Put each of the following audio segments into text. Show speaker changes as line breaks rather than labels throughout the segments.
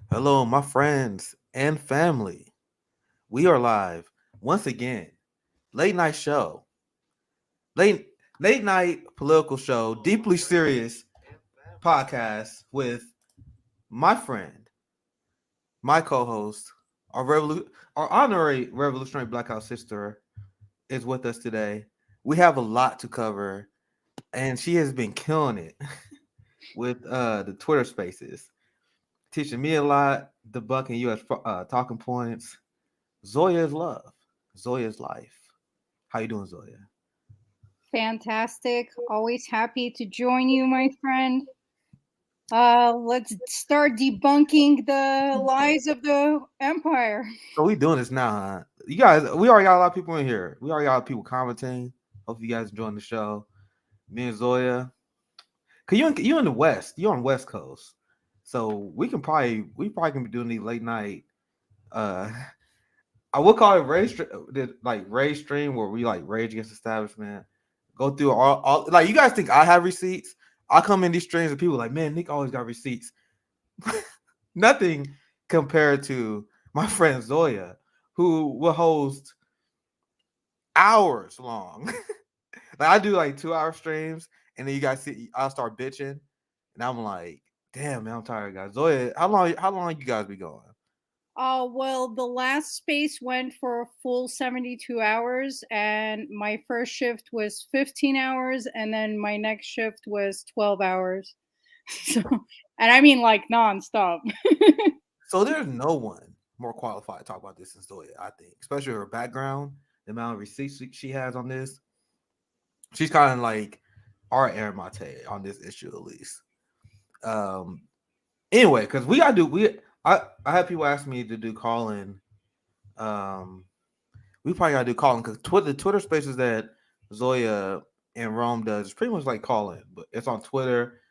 Hello, my friends and family. We are live once again. Late night show, late late night political show, deeply serious podcast with my friend, my co-host, our honorary revolutionary Blackout sister is with us today. We have a lot to cover, and she has been killing it with the Twitter Spaces, teaching me a lot, debunking U.S. Talking points. Zoya is love. Zoya is life. How you doing, Zoya?
Fantastic. Always happy to join you, my friend. Let's start debunking the lies of the empire.
So we doing this now, huh? You guys, we already got a lot of people in here. We already got a lot of people commenting. Hope you guys enjoying the show. Me and Zoya, cause you in the West. You're on West Coast, so we probably can be doing these late night. Uh, I would call it rage stream where we like rage against establishment. Go through all like you guys think I have receipts. I come in these streams and people are like, man, Nick always got receipts. Nothing compared to my friend Zoya, who will host hours long. Like I do like 2 hour streams, and then you guys see I'll start bitching, and I'm like, damn man, I'm tired, guys. Zoya, how long you guys be going?
Well, the last space went for a full 72 hours, and my first shift was 15 hours, and then my next shift was 12 hours. So, and I mean like nonstop.
So there's no one more qualified to talk about this than Zoya, I think, especially her background, the amount of receipts she has on this. She's kind of like our Aaron Mate on this issue at least. Um, anyway, because we gotta do I had people ask me to do call in. Um, we probably gotta do call in because Twitter spaces that Zoya and Rome does is pretty much like call in, but it's on Twitter.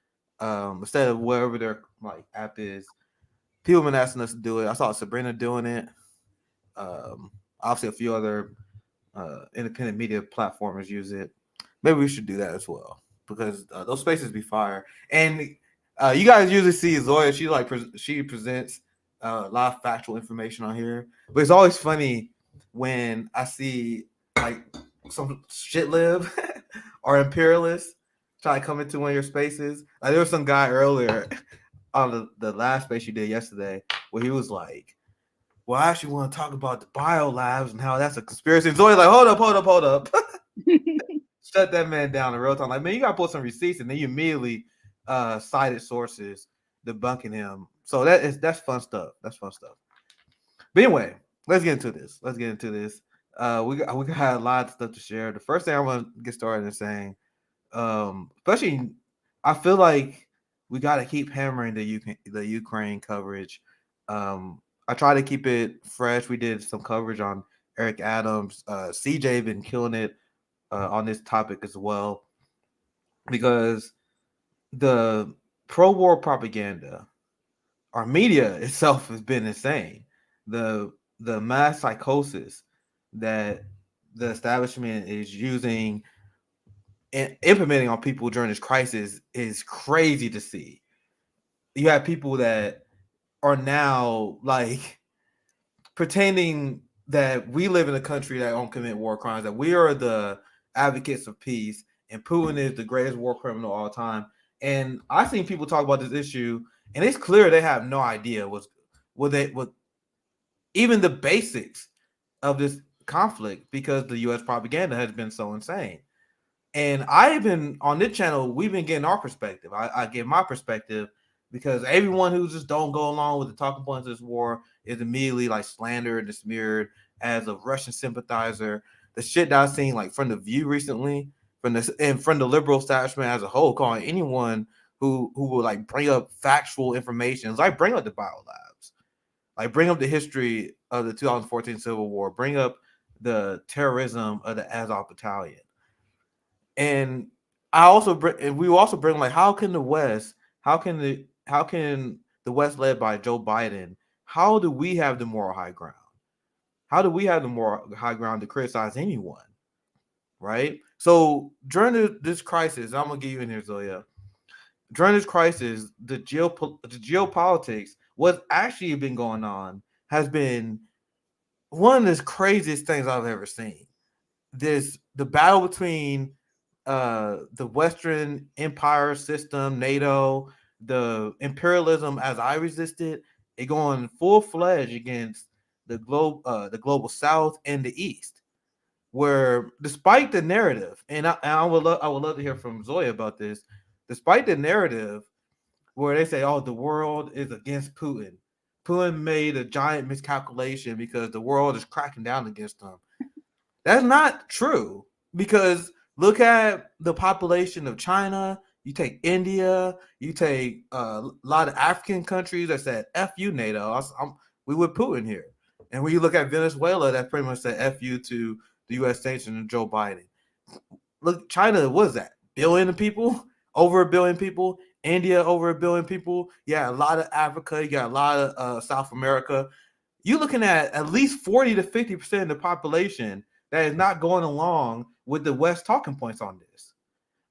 Instead of wherever their like app is. People have been asking us to do it. I saw Sabrina doing it. Obviously, a few other independent media platformers use it. Maybe we should do that as well because those spaces be fire. And you guys usually see Zoya. She she presents a lot of factual information on here, but it's always funny when I see like some shit live or imperialist try to come into one of your spaces. Like there was some guy earlier on the last space you did yesterday where he was like, well, I actually want to talk about the bio labs and how that's a conspiracy. And Zoe's like, hold up. Shut that man down in real time. Like, man, you gotta put some receipts, and then you immediately cited sources debunking him. So that's fun stuff. That's fun stuff. But anyway, let's get into this. We got a lot of stuff to share. The first thing I want to get started is saying, especially, I feel like we got to keep hammering the Ukraine coverage. I try to keep it fresh. We did some coverage on Eric Adams. CJ been killing it on this topic as well because the pro-war propaganda, our media itself has been insane. The mass psychosis that the establishment is using and implementing on people during this crisis is crazy to see. You have people that are now like pretending that we live in a country that don't commit war crimes, that we are the advocates of peace, and Putin is the greatest war criminal of all time. And I've seen people talk about this issue, and it's clear they have no idea what even the basics of this conflict because the U.S. propaganda has been so insane. And I've been on this channel, we've been getting our perspective. I give my perspective because everyone who just don't go along with the talking points of this war is immediately like slandered and smeared as a Russian sympathizer. The shit that I've seen like from the View recently, from the liberal establishment as a whole, calling anyone who will like bring up factual information, like bring up the biolabs, like bring up the history of the 2014 Civil War, bring up the terrorism of the Azov Battalion. And we also bring like how can the West led by Joe Biden, how do we have the moral high ground? How do we have the moral high ground to criticize anyone? Right? So during this crisis, I'm gonna give you in here, Zoya. During this crisis, the geopolitics what's actually been going on has been one of the craziest things I've ever seen. This the battle between the Western Empire system, NATO, the imperialism as I resisted, it going full fledged against the global South and the East. Where despite the narrative, and I would love to hear from Zoya about this. Despite the narrative, where they say, "Oh, the world is against Putin." Putin made a giant miscalculation because the world is cracking down against him. That's not true because look at the population of China. You take India. You take a lot of African countries that said "F you, NATO." We with Putin here, and when you look at Venezuela, that pretty much said "F you" to the U.S. sanctions and Joe Biden. Look, China, what is that? Billion of people, over a billion people. India, over a billion people. Yeah, a lot of Africa. You got a lot of South America. You're looking at least 40 to 50% of the population that is not going along with the West talking points on this.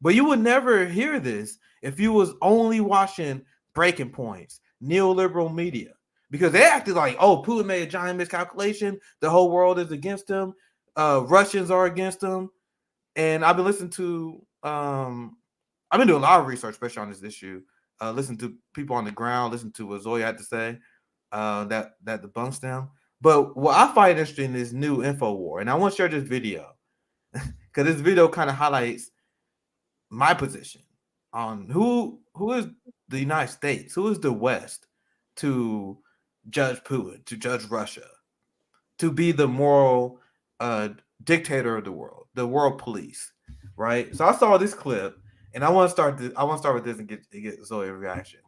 But you would never hear this if you was only watching Breaking Points, neoliberal media, because they acted like, oh, Putin made a giant miscalculation. The whole world is against him. Russians are against him. And I've been listening to, I've been doing a lot of research, especially on this issue. Listen to people on the ground, listen to what Zoya had to say that debunks them. But what I find interesting is new info war, and I want to share this video because this video kind of highlights my position on who is the United States, who is the West to judge Putin, to judge Russia, to be the moral uh, dictator of the world police, right? So I saw this clip, and I want to start. I want to start with this and get Zoe's reaction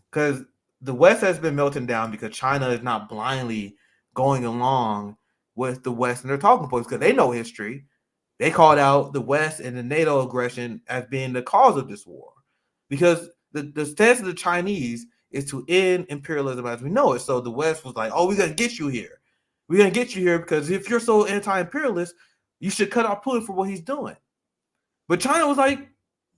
because the West has been melting down because China is not blindly going along with the West and their talking points because they know history. They called out the West and the NATO aggression as being the cause of this war because the stance of the Chinese is to end imperialism as we know it. So the West was like, oh, we're going to get you here. We're going to get you here because if you're so anti-imperialist, you should cut off Putin for what he's doing. But China was like,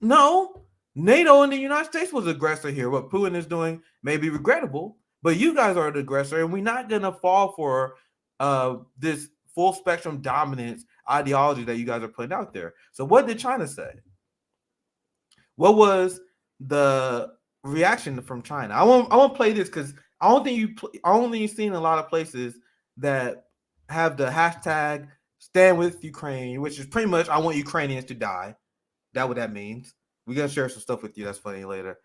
no, NATO and the United States was the aggressor here. What Putin is doing may be regrettable, but you guys are the aggressor, and we're not going to fall for this full spectrum dominance ideology that you guys are putting out there. So what did China say? What was the reaction from China? I want to play this because I don't think you've seen a lot of places that have the hashtag stand with Ukraine, which is pretty much I want Ukrainians to die. That's what that means. We're gonna share some stuff with you that's funny later.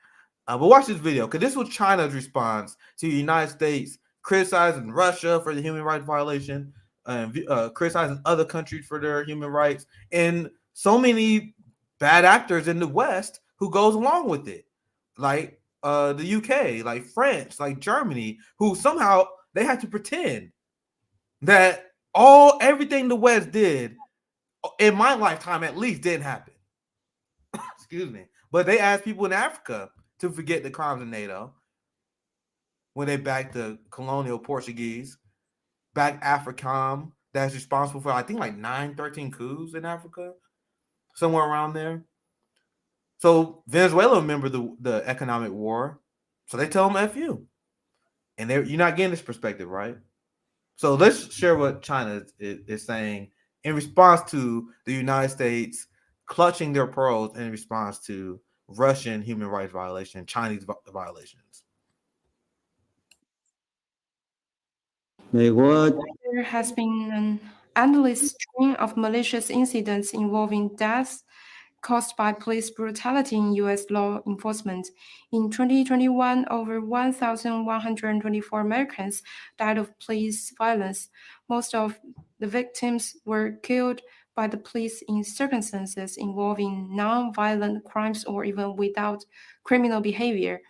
But watch this video because this was China's response to the United States criticizing Russia for the human rights violation, criticizing other countries for their human rights, and so many bad actors in the West who goes along with it, like the UK, like France, like Germany, who somehow they had to pretend that everything the West did in my lifetime at least didn't happen. Excuse me. But they asked people in Africa to forget the crimes of NATO when they backed the colonial Portuguese, backed AFRICOM, that's responsible for, I think, like 13 coups in Africa, somewhere around there. So Venezuela remember the economic war. So they tell them F you. And you're not getting this perspective, right? So let's share what China is saying in response to the United States clutching their pearls in response to Russian human rights violation, Chinese violations.
There has been an endless string of malicious incidents involving deaths caused by police brutality in U.S. law enforcement. In 2021, over 1,124 Americans died of police violence. Most of the victims were killed by the police in circumstances involving non-violent crimes or even without criminal behavior.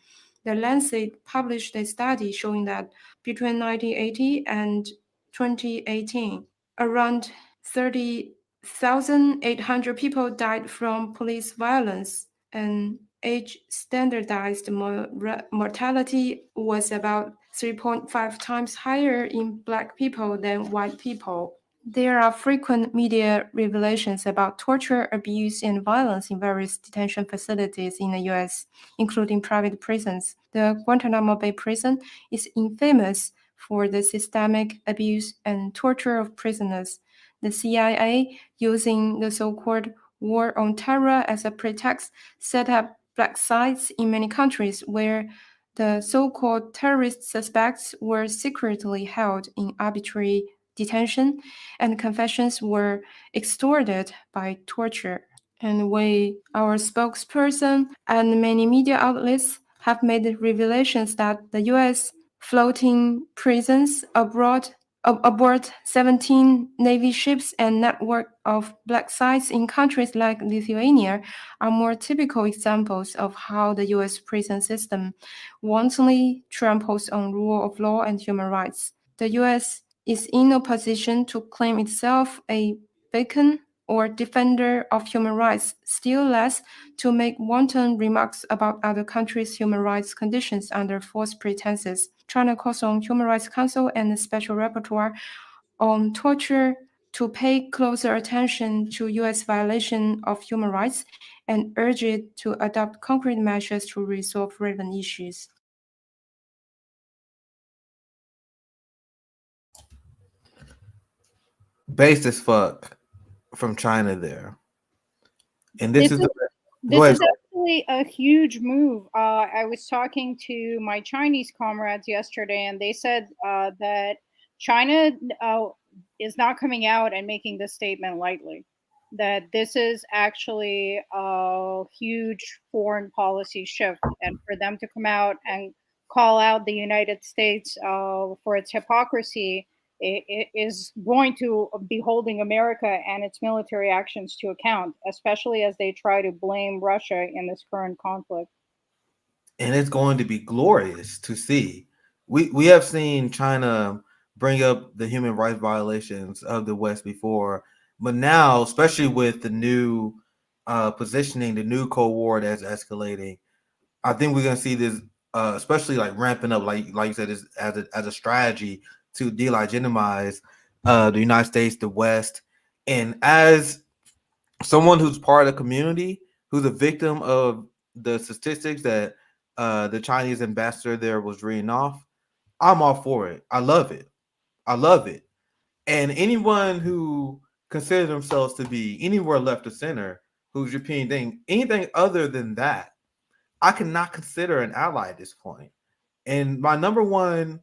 The Lancet published a study showing that between 1980 and 2018, around 30,800 people died from police violence, and age standardized mortality was about 3.5 times higher in Black people than white people. There are frequent media revelations about torture, abuse, and violence in various detention facilities in the US, including private prisons. The Guantanamo Bay prison is infamous for the systemic abuse and torture of prisoners. The CIA, using the so-called war on terror as a pretext, set up black sites in many countries where the so-called terrorist suspects were secretly held in arbitrary detention, and confessions were extorted by torture. And our spokesperson and many media outlets have made revelations that the U.S. floating prisons aboard 17 Navy ships and network of black sites in countries like Lithuania are more typical examples of how the U.S. prison system wantonly tramples on rule of law and human rights. The U.S. is in no position to claim itself a beacon or defender of human rights, still less to make wanton remarks about other countries' human rights conditions under false pretenses. China calls on Human Rights Council and the Special Rapporteur on torture to pay closer attention to U.S. violation of human rights and urge it to adopt concrete measures to resolve relevant issues.
Based as fuck from China there. And this is
actually a huge move. I was talking to my Chinese comrades yesterday, and they said that China is not coming out and making this statement lightly. That this is actually a huge foreign policy shift, and for them to come out and call out the United States for its hypocrisy, it is going to be holding America and its military actions to account, especially as they try to blame Russia in this current conflict.
And it's going to be glorious to see. We have seen China bring up the human rights violations of the West before, but now, especially with the new positioning, the new Cold War that's escalating, I think we're gonna see this, especially like ramping up, like you said, as a strategy to delegitimize the United States, the West, and as someone who's part of the community, who's a victim of the statistics that the Chinese ambassador there was reading off, I'm all for it. I love it. I love it. And anyone who considers themselves to be anywhere left of center, who's repeating anything other than that, I cannot consider an ally at this point. And my number one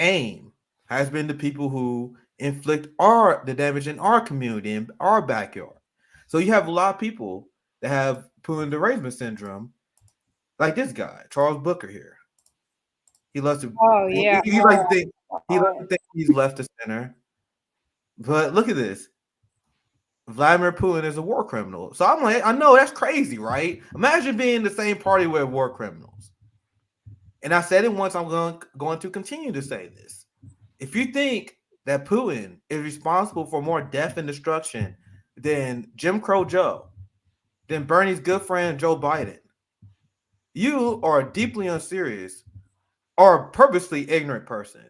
aim has been the people who inflict the damage in our community, in our backyard. So you have a lot of people that have Putin derangement syndrome, like this guy, Charles Booker here. He loves to.
Oh yeah.
He likes to think. He likes to think he's left of center. But look at this. Vladimir Putin is a war criminal. So I'm like, I know that's crazy, right? Imagine being in the same party with war criminals. And I said it once, I'm going to continue to say this. If you think that Putin is responsible for more death and destruction than Jim Crow Joe, than Bernie's good friend Joe Biden, you are a deeply unserious or purposely ignorant person.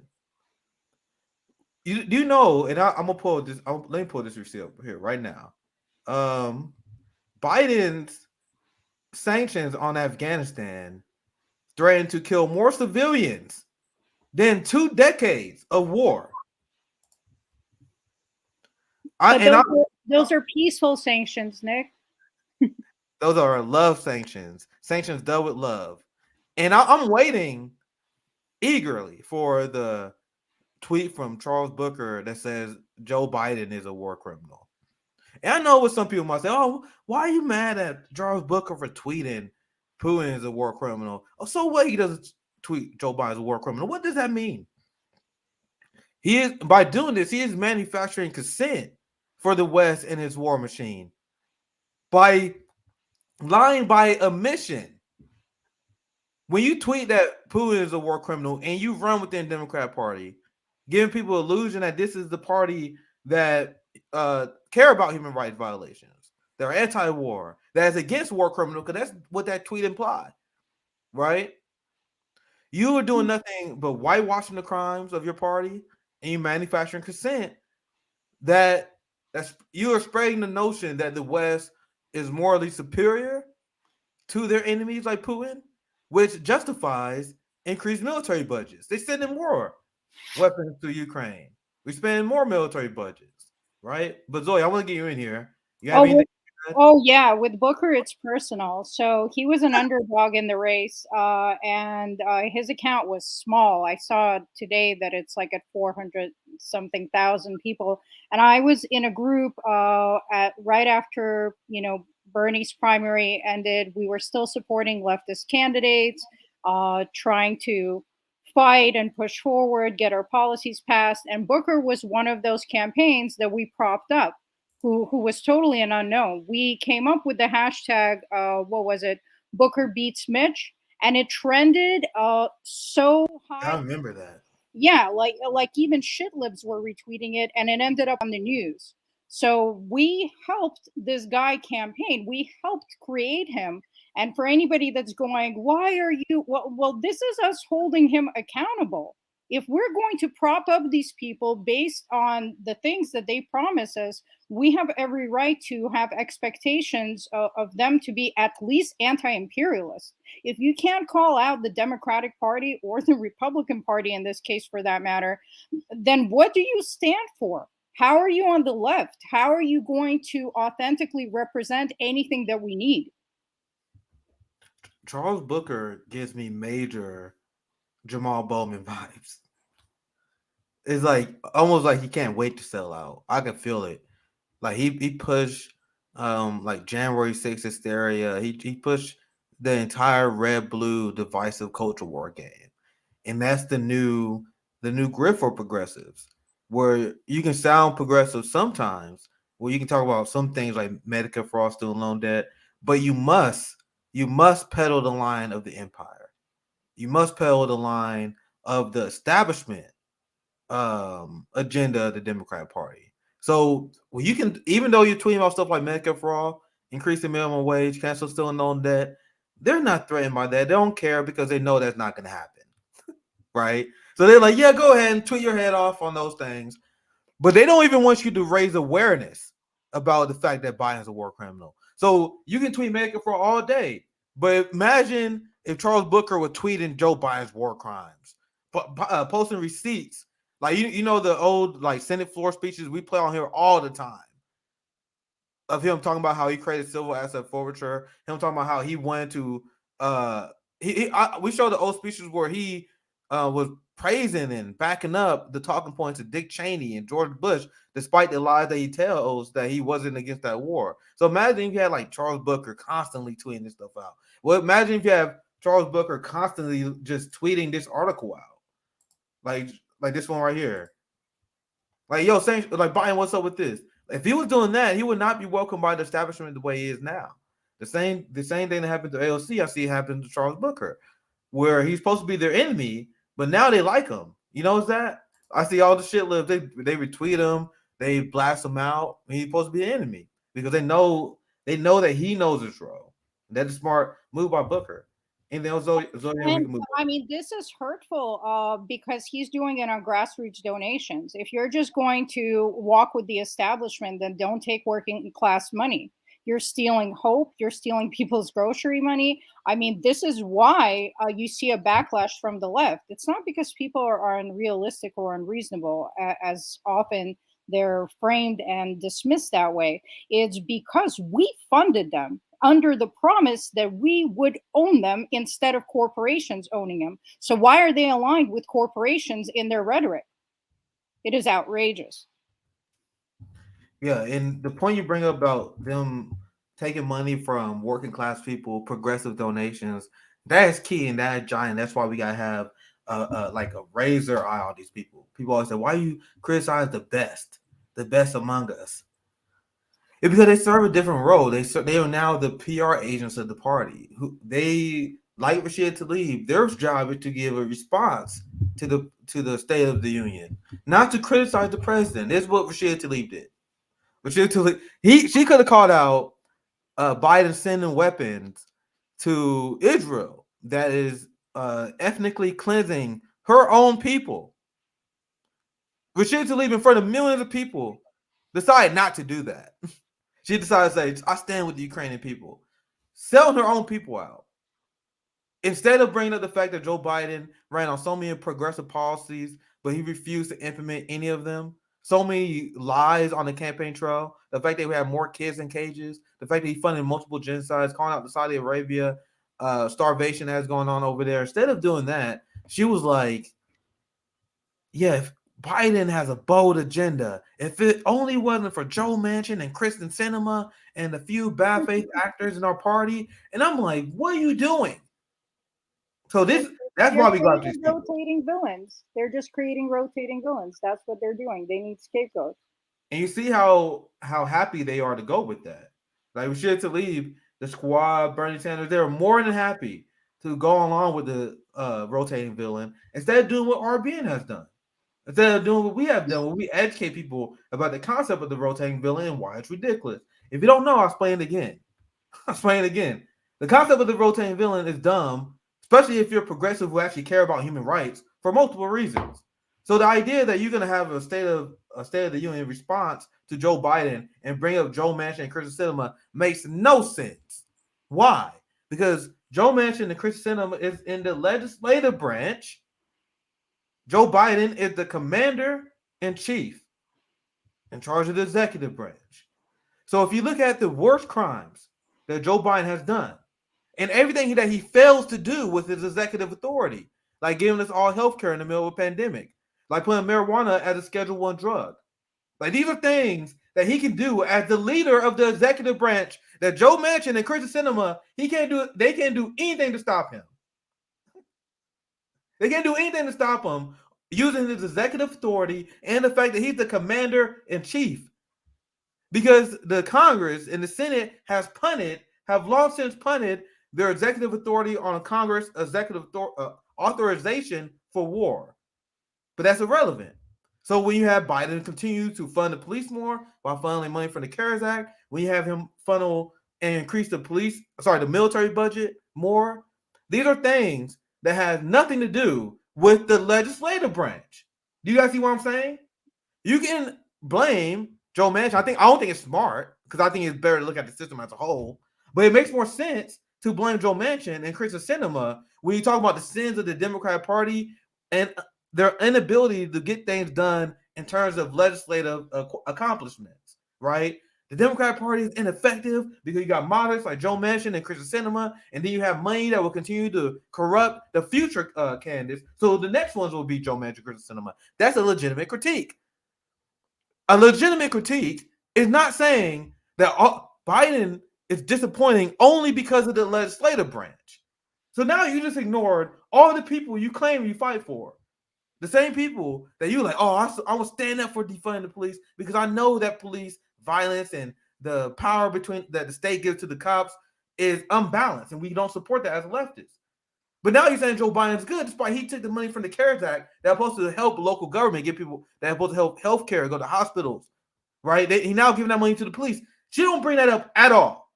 You know, and I'm gonna pull this. Let me pull this receipt up here right now. Biden's sanctions on Afghanistan threatened to kill more civilians than 2 decades of war.
Those are peaceful sanctions, Nick.
Those are love sanctions done with love. And I'm waiting eagerly for the tweet from Charles Booker that says Joe Biden is a war criminal. And I know what some people might say, oh, why are you mad at Charles Booker for tweeting Putin is a war criminal? Oh, so what? He doesn't tweet Joe Biden is a war criminal. What does that mean? He is, by doing this, he is manufacturing consent for the West and his war machine by lying by omission. When you tweet that Putin is a war criminal and you run within the Democrat Party, giving people illusion that this is the party that care about human rights violations, they're anti-war, that is against war criminal, because that's what that tweet implied, right? You are doing nothing but whitewashing the crimes of your party and you manufacturing consent, that's you are spreading the notion that the West is morally superior to their enemies like Putin, which justifies increased military budgets. They send in more weapons to Ukraine. We spend more military budgets, right? But Zoe, I want to get you in here. You have anything?
Oh yeah, with Booker it's personal. So he was an underdog in the race, and his account was small. I saw today that it's like at 400 something thousand people, and I was in a group at right after Bernie's primary ended. We were still supporting leftist candidates, trying to fight and push forward, get our policies passed, and Booker was one of those campaigns that we propped up who was totally an unknown. We came up with the hashtag, what was it, Booker beats Mitch, and it trended so high.
I remember that.
Yeah, like even shitlibs were retweeting it, and it ended up on the news. So we helped this guy campaign. We helped create him. And for anybody that's going, why are you? Well, this is us holding him accountable. If we're going to prop up these people based on the things that they promise us, we have every right to have expectations of them to be at least anti-imperialist. If you can't call out the Democratic Party or the Republican Party in this case for that matter, then what do you stand for? How are you on the left? How are you going to authentically represent anything that we need?
Charles Booker gives me major Jamal Bowman vibes. It's like almost like he can't wait to sell out. I can feel it. Like he pushed like January 6th hysteria. He pushed the entire red blue divisive culture war game. And that's the new grip for progressives, where you can sound progressive sometimes, where you can talk about some things like Medicare fraud, student loan debt, but you must pedal the line of the empire. You must pedal the line of the establishment agenda of the Democrat Party. So well, you can, even though you're tweeting about stuff like Medicare fraud, increase the minimum wage, cancel student loan debt, they're not threatened by that. They don't care because they know that's not going to happen, right? So they're like, yeah, go ahead and tweet your head off on those things, but they don't even want you to raise awareness about the fact that Biden's a war criminal. So you can tweet Medicare fraud all day, but imagine if Charles Booker was tweeting Joe Biden's war crimes, posting receipts. Like you know the old like Senate floor speeches we play on here all the time of him talking about how he created civil asset forfeiture, him talking about how he went to we showed the old speeches where he was praising and backing up the talking points of Dick Cheney and George Bush, despite the lies that he tells that he wasn't against that war. So imagine if you had like Charles Booker constantly tweeting this stuff out. Well, imagine if you have Charles Booker constantly just tweeting this article out, like this one right here. Like, yo, saying like Biden, what's up with this? If he was doing that, he would not be welcomed by the establishment the way he is now. The same thing that happened to AOC, I see happen to Charles Booker, where he's supposed to be their enemy, but now they like him. You know what's that? I see all the shit live. They retweet him, they blast him out. He's supposed to be an enemy because they know that he knows his role. That's a smart move by Booker. And then Zoe,
I mean, this is hurtful because he's doing it on grassroots donations. If you're just going to walk with the establishment, then don't take working class money. You're stealing hope. You're stealing people's grocery money. I mean, this is why you see a backlash from the left. It's not because people are unrealistic or unreasonable, as often they're framed and dismissed that way. It's because we funded them under the promise that we would own them instead of corporations owning them. So why are they aligned with corporations in their rhetoric? It is outrageous.
Yeah, and the point you bring up about them taking money from working class people, progressive donations, that is key and that is giant. That's why we gotta have like a razor eye on these people. People always say, "Why you criticize the best among us?" It's because they serve a different role. They are now the PR agents of the party. Who they like Rashid Tlaib. Their job is to give a response to the State of the Union, not to criticize the president. This is what Rashid Tlaib did. Rashid Tlaib, she could have called out Biden sending weapons to Israel that is ethnically cleansing her own people. Rashida Tlaib in front of millions of people decided not to do that. She decided to say, I stand with the Ukrainian people, selling her own people out. Instead of bringing up the fact that Joe Biden ran on so many progressive policies, but he refused to implement any of them, so many lies on the campaign trail, the fact that we have more kids in cages, the fact that he funded multiple genocides, calling out the Saudi Arabia starvation that's going on over there. Instead of doing that, she was like, yeah, if Biden has a bold agenda, if it only wasn't for Joe Manchin and Kristen Sinema and a few bad faith actors in our party. And I'm like, what are you doing? So that's why we got these people.
Rotating villains. They're just creating rotating villains. That's what they're doing. They need scapegoats.
And you see how happy they are to go with that. Like we should to leave the squad, Bernie Sanders, they were more than happy to go along with the rotating villain instead of doing what RBN has done. Instead of doing what we have done, where we educate people about the concept of the rotating villain and why it's ridiculous. If you don't know, I'll explain it again. The concept of the rotating villain is dumb, especially if you're progressive who actually care about human rights for multiple reasons. So the idea that you're going to have a state of the union response to Joe Biden and bring up Joe Manchin and Kristen Sinema makes no sense. Why? Because Joe Manchin and Kristen Sinema is in the legislative branch. Joe Biden is the commander-in-chief in charge of the executive branch. So if you look at the worst crimes that Joe Biden has done and everything that he fails to do with his executive authority, like giving us all health care in the middle of a pandemic, like putting marijuana as a Schedule I drug. Like these are things that he can do as the leader of the executive branch that Joe Manchin and Kristen Sinema, they can't do anything to stop him. They can't do anything to stop him using his executive authority and the fact that he's the commander-in-chief. Because the Congress and the Senate have long since punted their executive authority on a Congress executive authorization for war. But that's irrelevant. So when you have Biden continue to fund the police more while funneling money from the CARES Act, when you have him funnel and increase the military budget more, these are things that have nothing to do with the legislative branch. Do you guys see what I'm saying? You can blame Joe Manchin. I don't think it's smart because I think it's better to look at the system as a whole. But it makes more sense to blame Joe Manchin and Kristen Sinema when you talk about the sins of the Democratic Party and their inability to get things done in terms of legislative accomplishments, right? The Democratic Party is ineffective because you got moderates like Joe Manchin and Kristen Sinema, and then you have money that will continue to corrupt the future candidates. So the next ones will be Joe Manchin, Kristen Sinema. That's a legitimate critique. A legitimate critique is not saying that Biden is disappointing only because of the legislative branch. So now you just ignored all the people you claim you fight for. The same people that you like, I will stand up for defunding the police because I know that police violence and the power between that the state gives to the cops is unbalanced, and we don't support that as leftists. But now you're saying Joe Biden's good, despite he took the money from the CARES Act that's supposed to help local government get people that are supposed to help healthcare, go to hospitals, right? He now giving that money to the police. She don't bring that up at all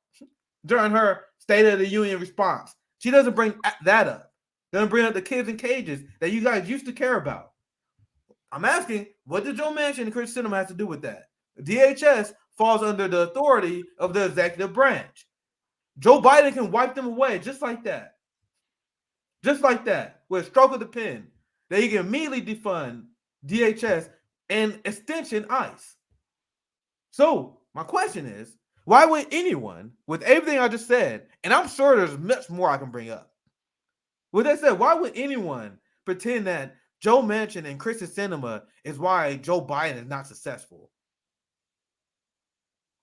during her State of the Union response. She doesn't bring that up. Doesn't bring up the kids in cages that you guys used to care about. I'm asking, what did Joe Manchin and Kristen Sinema have to do with that? DHS falls under the authority of the executive branch. Joe Biden can wipe them away just like that. Just like that, with a stroke of the pen. That he can immediately defund DHS and extension ICE. So my question is, why would anyone, with everything I just said, and I'm sure there's much more I can bring up. With that said, why would anyone pretend that Joe Manchin and Kristen Sinema is why Joe Biden is not successful?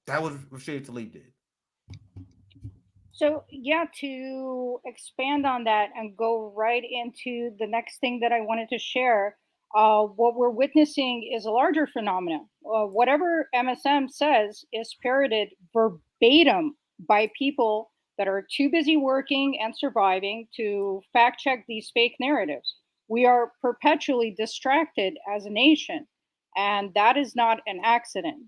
That was what Rashida Tlaib did.
So yeah, to expand on that and go right into the next thing that I wanted to share, what we're witnessing is a larger phenomenon. Whatever MSM says is parroted verbatim by people that are too busy working and surviving to fact check these fake narratives. We are perpetually distracted as a nation, and that is not an accident.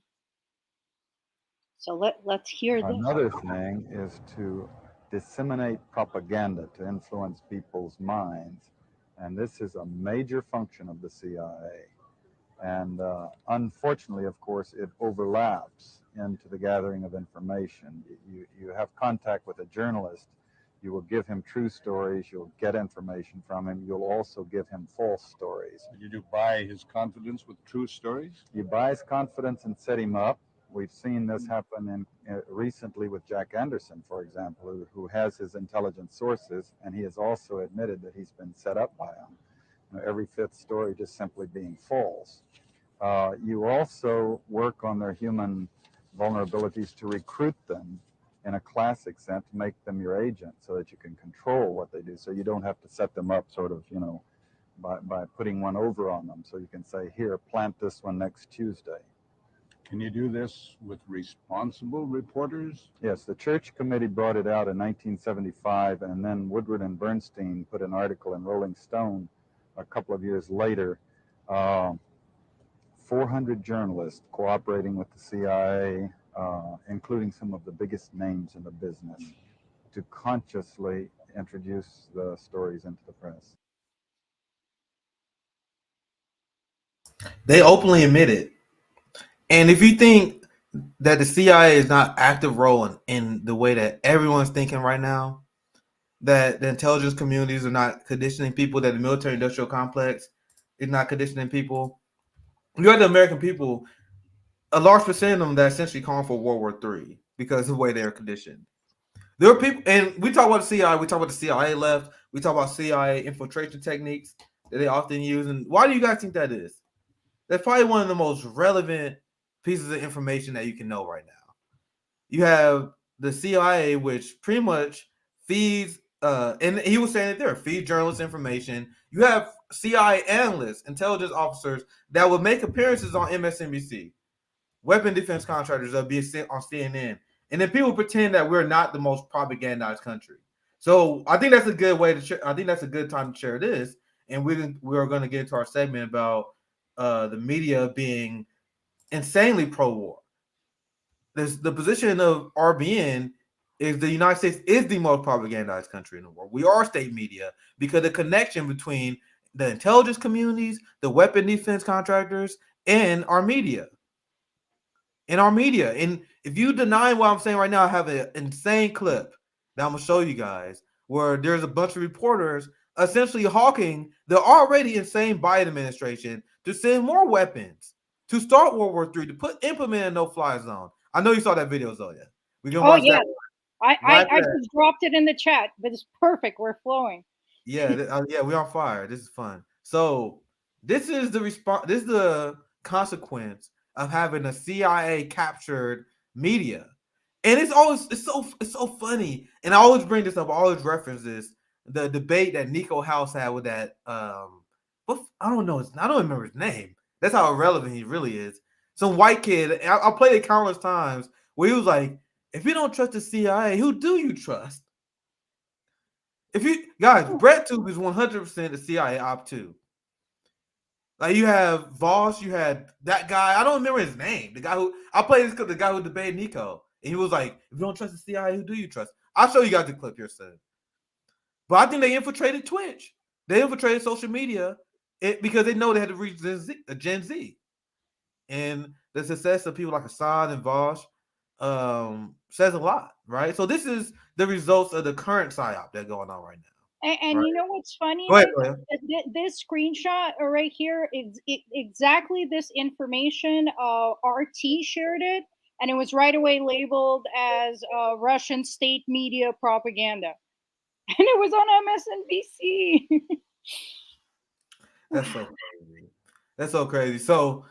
So let's hear this.
Another thing is to disseminate propaganda to influence people's minds. And this is a major function of the CIA. And unfortunately, of course, it overlaps into the gathering of information. You have contact with a journalist, you will give him true stories, you'll get information from him, you'll also give him false stories.
Did you buy his confidence with true stories?
You buy his confidence and set him up. We've seen this happen recently with Jack Anderson, for example, who has his intelligence sources, and he has also admitted that he's been set up by them. Every fifth story just simply being false. You also work on their human vulnerabilities to recruit them in a classic sense, to make them your agent so that you can control what they do. So you don't have to set them up sort of, by putting one over on them. So you can say, here, plant this one next Tuesday.
Can you do this with responsible reporters?
Yes, the Church Committee brought it out in 1975, and then Woodward and Bernstein put an article in Rolling Stone a couple of years later. 400 journalists cooperating with the CIA, including some of the biggest names in the business, to consciously introduce the stories into the press.
They openly admit it. And if you think that the CIA is not active role in the way that everyone's thinking right now, that the intelligence communities are not conditioning people, that the military industrial complex is not conditioning people, you have the American people, a large percent of them that essentially calling for World War III because of the way they're conditioned. There are people, and we talk about the CIA, we talk about the CIA left, we talk about CIA infiltration techniques that they often use. And why do you guys think that is? That's probably one of the most relevant pieces of information that you can know right now. You have the CIA, which pretty much feeds, and he was saying it there, feed journalists information. You have CIA analysts, intelligence officers that would make appearances on MSNBC, weapon defense contractors that would be on CNN, and then people pretend that we're not the most propagandized country. So I think that's a good way to. I think that's a good time to share this, and we're going to get into our segment about the media being insanely pro-war. The position of RBN is the United States is the most propagandized country in the world. We are state media because the connection between the intelligence communities, the weapon defense contractors, and our media. And if you deny what I'm saying right now, I have an insane clip that I'm going to show you guys where there's a bunch of reporters essentially hawking the already insane Biden administration to send more weapons, to start World War III, to implement a no-fly zone. I know you saw that video, Zoya. We can watch that.
I just dropped it in the chat, but it's perfect. We're flowing.
Yeah, we're on fire. This is fun. So this is the response. This is the consequence of having a CIA captured media, and it's so funny. And I always bring this up. I always reference this. The debate that Nico House had with that. I don't know. I don't remember his name. That's how irrelevant he really is. Some white kid. I played it countless times where he was like, "If you don't trust the CIA, who do you trust?" If you guys, Brett Tube is 100% the CIA op too. Like you have Voss, you had that guy. I don't remember his name. The guy who I played this clip, the guy who debated Nico, and he was like, "If you don't trust the CIA, who do you trust?" I'll show you guys the clip here soon. But I think they infiltrated Twitch. They infiltrated social media because they know they had to reach Gen Z. And the success of people like Assad and Voss says a lot, right? So this is the results of the current PSYOP that's going on right now.
And right. You know what's funny?
Go ahead.
This screenshot right here is exactly this information. RT shared it, and it was right away labeled as Russian state media propaganda. And it was on MSNBC.
That's so crazy. That's so crazy. So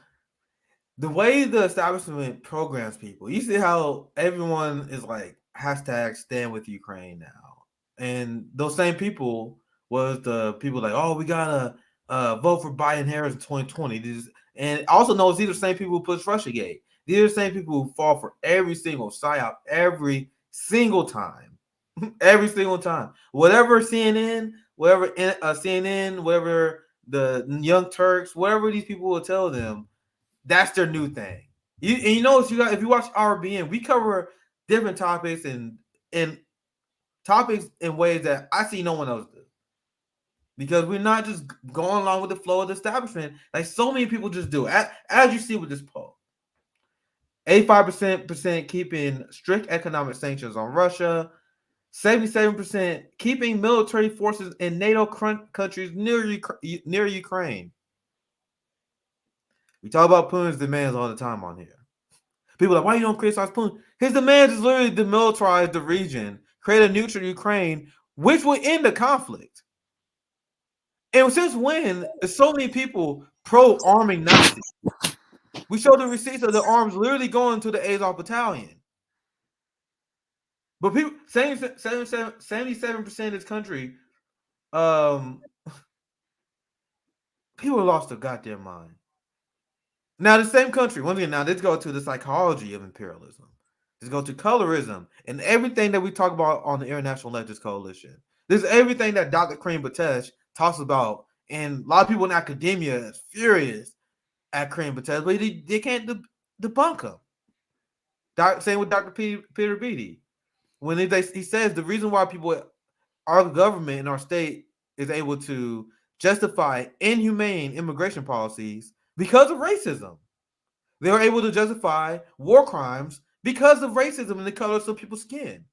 the way the establishment programs people, you see how everyone is like hashtag stand with Ukraine now. And those same people was the people like, oh, we gotta vote for Biden Harris in 2020. And also knows these are the same people who push Russiagate. These are the same people who fall for every single PSYOP every single time. Every single time. Whatever CNN, whatever the Young Turks, whatever these people will tell them, that's their new thing. If you watch RBN, we cover different topics and topics in ways that I see no one else do. because we're not just going along with the flow of the establishment like so many people just do. As you see with this poll, 85% keeping strict economic sanctions on Russia, 77% keeping military forces in NATO countries near Ukraine. We talk about Putin's demands all the time on here. People are like, why you don't criticize Putin? His demands is literally demilitarize the region, create a neutral Ukraine, which will end the conflict. And since when is so many people pro-arming Nazis? We show the receipts of the arms literally going to the Azov battalion. But people, 77% of this country, people lost their goddamn mind. Now, the same country, once again, now let's go to the psychology of imperialism. Let's go to colorism and everything that we talk about on the International Leftist Coalition. This is everything that Dr. Karim Batesh talks about, and a lot of people in academia is furious at Karim Batesh, but they can't debunk him. Same with Dr. Peter Beattie. When he says the reason why our government and our state is able to justify inhumane immigration policies because of racism. They are able to justify war crimes because of racism and the color of some people's skin.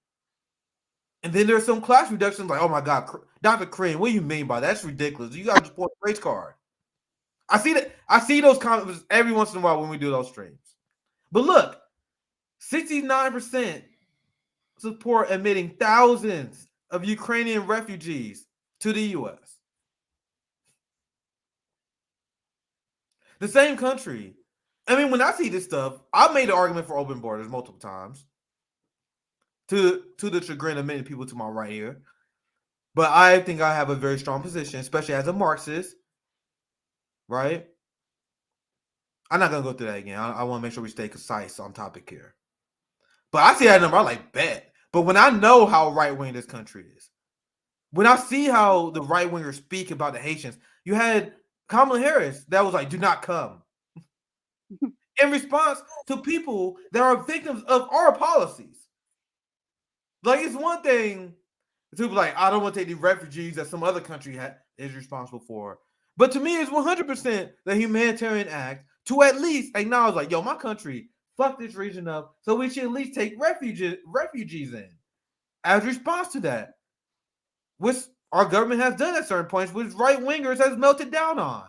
And then there's some class reductions like, oh my God, Dr. Karim, what do you mean by that? That's ridiculous. You got to support the race card. I see those comments every once in a while when we do those streams. But look, 69% support admitting thousands of Ukrainian refugees to the U.S. The same country. I mean, when I see this stuff, I've made an argument for open borders multiple times to the chagrin of many people to my right here. But I think I have a very strong position, especially as a Marxist, right? I'm not going to go through that again. I want to make sure we stay concise on topic here. But I see that number, I like, bet. But when I know how right-wing this country is, when I see how the right-wingers speak about the Haitians, you had Kamala Harris that was like, do not come. In response to people that are victims of our policies. Like, it's one thing to be like, I don't want to take the refugees that some other country is responsible for. But to me, it's 100% the humanitarian act to at least acknowledge, like, yo, my country fucked this region up, so we should at least take refugees in. As a response to that, which our government has done at certain points, which right-wingers has melted down on.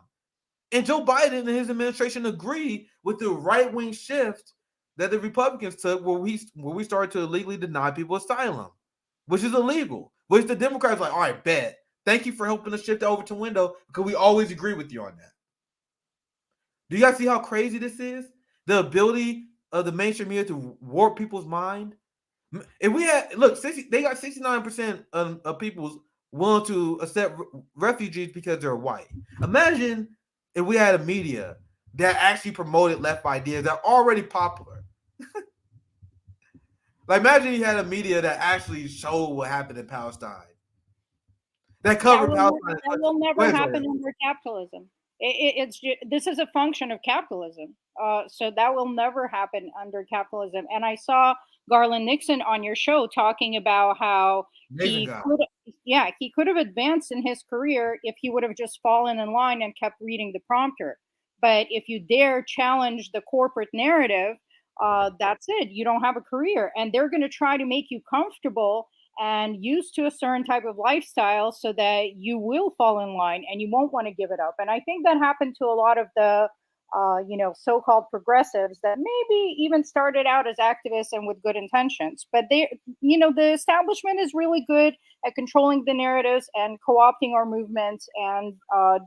And Joe Biden and his administration agree with the right-wing shift that the Republicans took where we started to illegally deny people asylum, which is illegal, which the Democrats are like, all right, bet. Thank you for helping us shift over to window because we always agree with you on that. Do you guys see how crazy this is? The ability of the mainstream media to warp people's mind. If we had, look, they got 69% of people willing to accept refugees because they're white. Imagine if we had a media that actually promoted left ideas that are already popular. Like, imagine you had a media that actually showed what happened in Palestine. That covered Palestine.
That will never happen under capitalism. This is a function of capitalism. So that will never happen under capitalism. And I saw Garland Nixon on your show talking about how he could have advanced in his career if he would have just fallen in line and kept reading the prompter. But if you dare challenge the corporate narrative, that's it. You don't have a career. And they're going to try to make you comfortable and used to a certain type of lifestyle so that you will fall in line and you won't want to give it up. And I think that happened to a lot of the so-called progressives that maybe even started out as activists and with good intentions. But the establishment is really good at controlling the narratives and co-opting our movements and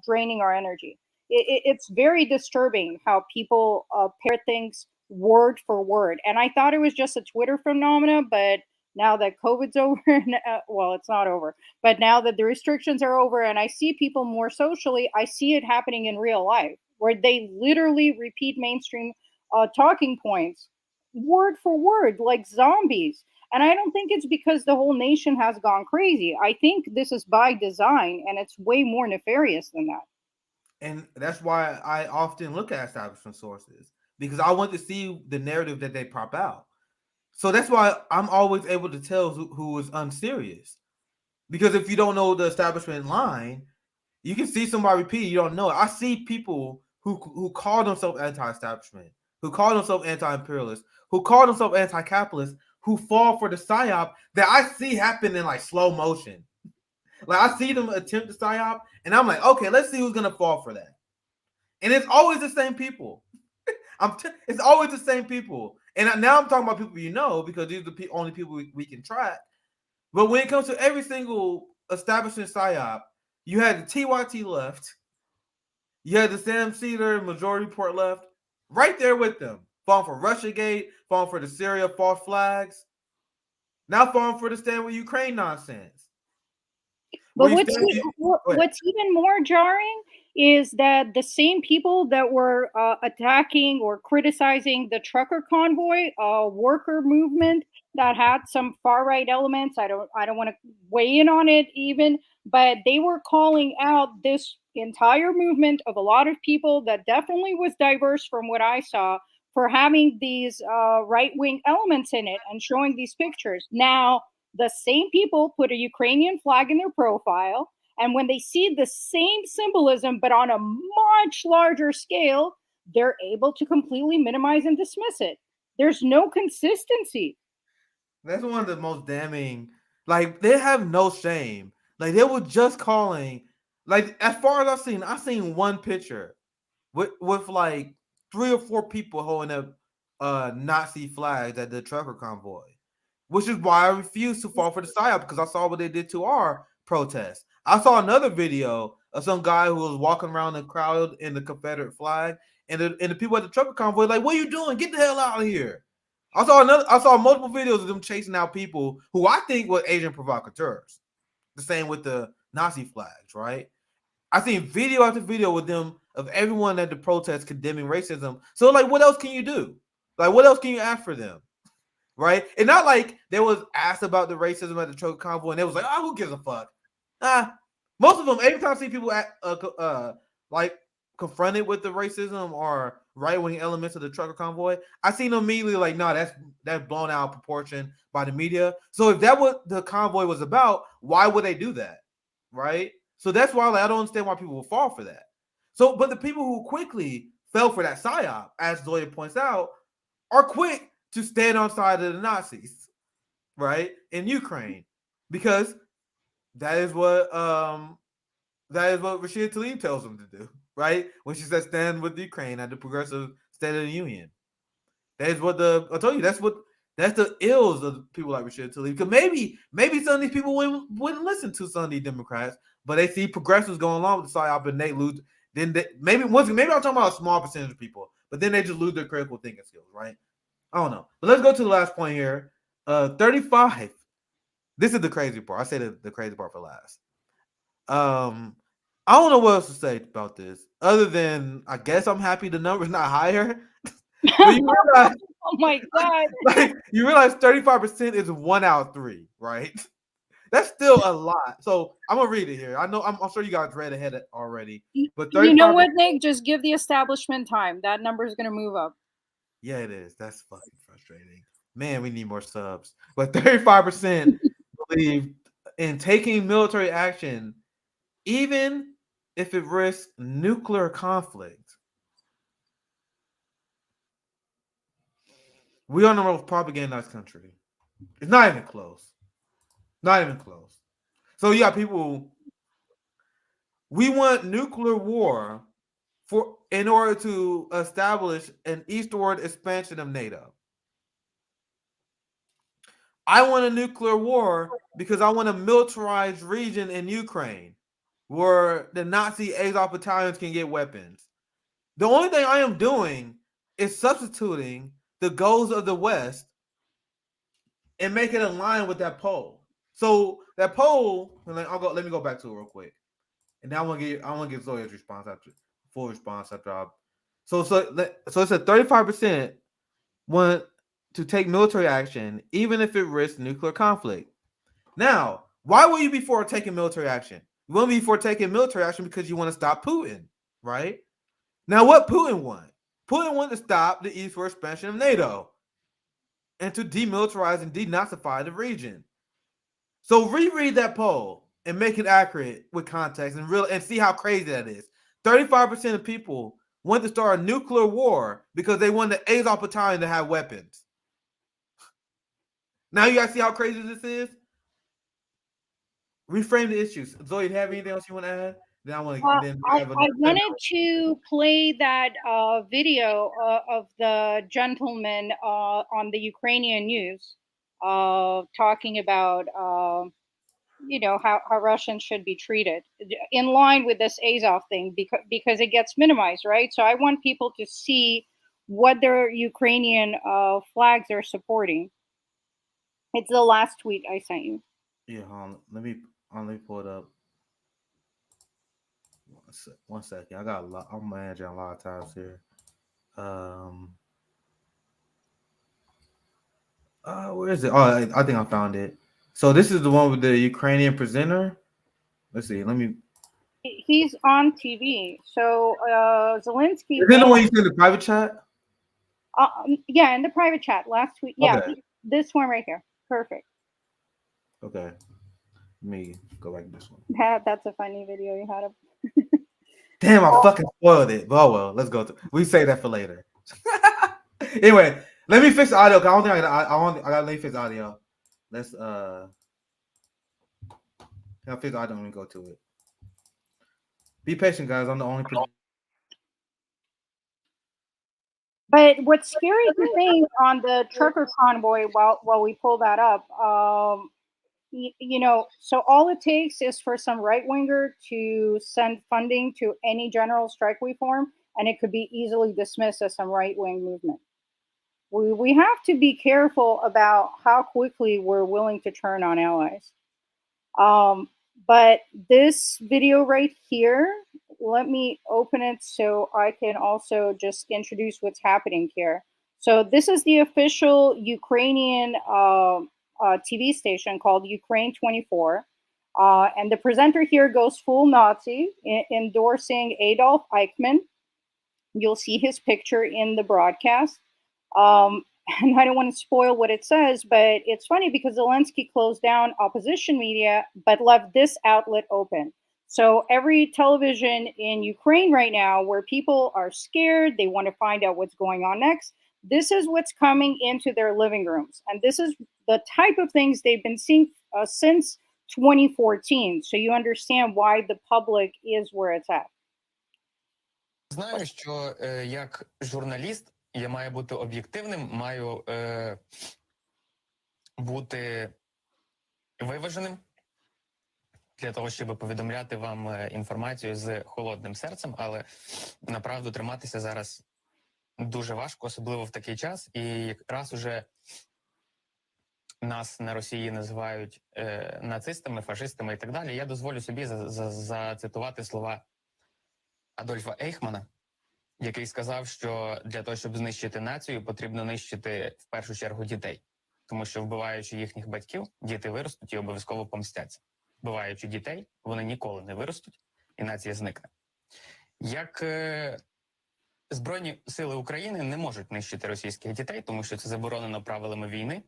draining our energy. It's very disturbing how people pair things word for word. And I thought it was just a Twitter phenomena, but now that COVID's over, well, it's not over, but now that the restrictions are over and I see people more socially, I see it happening in real life where they literally repeat mainstream talking points word for word like zombies. And I don't think it's because the whole nation has gone crazy. I think this is by design and it's way more nefarious than that.
And that's why I often look at establishment sources because I want to see the narrative that they prop out. So that's why I'm always able to tell who is unserious. Because if you don't know the establishment line, You can see somebody repeat it, you don't know it. I see people who call themselves anti-establishment, who call themselves anti-imperialist, who call themselves anti-capitalist, who fall for the psyop that I see happen in like slow motion. Like I see them attempt the psyop, and I'm like, okay, let's see who's gonna fall for that. And it's always the same people. It's always the same people. And now I'm talking about people you know, because these are the only people we can track. But when it comes to every single establishment psyop, you had the TYT left, you had the Sam Cedar Majority Report left, right there with them, falling for Russiagate, falling for the Syria false flags, now falling for the Stand with Ukraine nonsense.
But what's even more jarring is that the same people that were attacking or criticizing the trucker convoy, worker movement that had some far right elements. I don't want to weigh in on it even, but they were calling out this entire movement of a lot of people that definitely was diverse from what I saw, for having these right-wing elements in it and showing these pictures. Now, the same people put a Ukrainian flag in their profile, and when they see the same symbolism but on a much larger scale, they're able to completely minimize and dismiss it. There's no consistency.
That's one of the most damning. Like, they have no shame. Like, they were just calling. Like, as far as I've seen one picture with like 3 or 4 people holding up Nazi flags at the trucker convoy, which is why I refuse to fall for the psyop, because I saw what they did to our protest. I saw another video of some guy who was walking around the crowd in the Confederate flag, and the people at the trucker convoy like, "What are you doing? Get the hell out of here!" I saw multiple videos of them chasing out people who I think were Asian provocateurs. The same with the Nazi flags, right? I seen video after video with them of everyone at the protest condemning racism. So, like, what else can you do? Like, what else can you ask for them? Right? And not like there was asked about the racism at the trucker convoy, and it was like, oh, who gives a fuck? Most of them, every time I see people like confronted with the racism or right-wing elements of the trucker convoy, I seen them immediately like, no, that's blown out of proportion by the media. So if that what the convoy was about, why would they do that? Right? So that's why I don't understand why people will fall for that. So, but the people who quickly fell for that psyop, as Zoya points out, are quick to stand on side of the Nazis, right, in Ukraine, because that is what Rashida Tlaib tells them to do, right? When she says stand with Ukraine at the Progressive State of the Union. That is what I told you. That's the ills of people like Rashida Tlaib. Because maybe some of these people wouldn't listen to some of these Democrats, but they see progressives going along with the psyop and they lose. Then maybe I'm talking about a small percentage of people, but then they just lose their critical thinking skills, right? I don't know. But let's go to the last point here. 35. This is the crazy part. I say the crazy part for last. I don't know what else to say about this, other than I guess I'm happy the number's not higher. But you realize,
oh my God.
Like, you realize 35% is 1 out of 3, right? That's still a lot. So I'm gonna read it here. I'm sure you guys read ahead already. But 35%,
you know what, Nick? Just give the establishment time. That number is gonna move up.
Yeah, it is. That's fucking frustrating. Man, we need more subs. But 35% believe in taking military action, even if it risks nuclear conflict. We are the most propagandized country. It's not even close. Not even close. So you got people. We want nuclear war in order to establish an eastward expansion of NATO. I want a nuclear war because I want a militarized region in Ukraine where the Nazi Azov battalions can get weapons. The only thing I am doing is substituting the goals of the West and make it align with that poll. So that poll, let me go back to it real quick. And now I want to get Zoya's full response after So it's a 35% want to take military action, even if it risks nuclear conflict. Now, why will you be for taking military action? You want to be for taking military action because you want to stop Putin, right? Now, what Putin want? Putin wanted to stop the eastward expansion of NATO and to demilitarize and denazify the region. So reread that poll and make it accurate with context and see how crazy that is. 35% of people want to start a nuclear war because they want the Azov battalion to have weapons. Now you guys see how crazy this is? Reframe the issues. Zoe, do you have anything else you want to add? Then I want to.
I wanted to play that video of the gentleman on the Ukrainian news talking about how Russians should be treated in line with this Azov thing because it gets minimized, right? So I want people to see what their Ukrainian flags are supporting. It's the last tweet I sent you.
Yeah, let me pull it up. One second. I got a lot. I'm managing a lot of times here. Where is it? Oh, I think I found it. So this is the one with the Ukrainian presenter. Let's see.
He's on TV. So Zelenskyy.
Is it the one you sent in the private chat?
Yeah, in the private chat last week. Yeah,
okay.
This one right here. Perfect.
Okay. Let me go back to this one.
That's a funny video you had.
Damn, I fucking spoiled it. Oh well, let's go. We say that for later. Anyway, let me fix the audio. Cause I don't think I gotta let me fix the audio. Let's I'll fix the audio and go to it. Be patient, guys. I'm the only person.
But what's scary to think on the trucker convoy while we pull that up, so all it takes is for some right-winger to send funding to any general strike reform, and it could be easily dismissed as some right-wing movement. We have to be careful about how quickly we're willing to turn on allies. But this video right here, let me open it so I can also just introduce what's happening here. So this is the official Ukrainian TV station called Ukraine 24. And the presenter here goes full Nazi, endorsing Adolf Eichmann. You'll see his picture in the broadcast. And I don't want to spoil what it says, but it's funny because Zelenskyy closed down opposition media, but left this outlet open. So every television in Ukraine right now, where people are scared, they want to find out what's going on next, this is what's coming into their living rooms. And this is the type of things they've been seeing since 2014. So you understand why the public is where it's at.
Знаю, що як журналіст я маю бути об'єктивним, маю бути виваженим для того, щоб повідомляти вам інформацію з холодним серцем, але направду триматися зараз дуже важко, особливо в такий час. І якраз уже нас на Росії називають нацистами, фашистами і так далі, я дозволю собі зацитувати слова Адольфа Ейхмана, який сказав, що для того, щоб знищити націю, потрібно нищити в першу чергу дітей. Тому що, вбиваючи їхніх батьків, діти виростуть і обов'язково помстяться. Вбиваючи дітей, вони ніколи не виростуть, і нація зникне. Як Збройні сили України не можуть нищити російських дітей, тому що це заборонено правилами війни,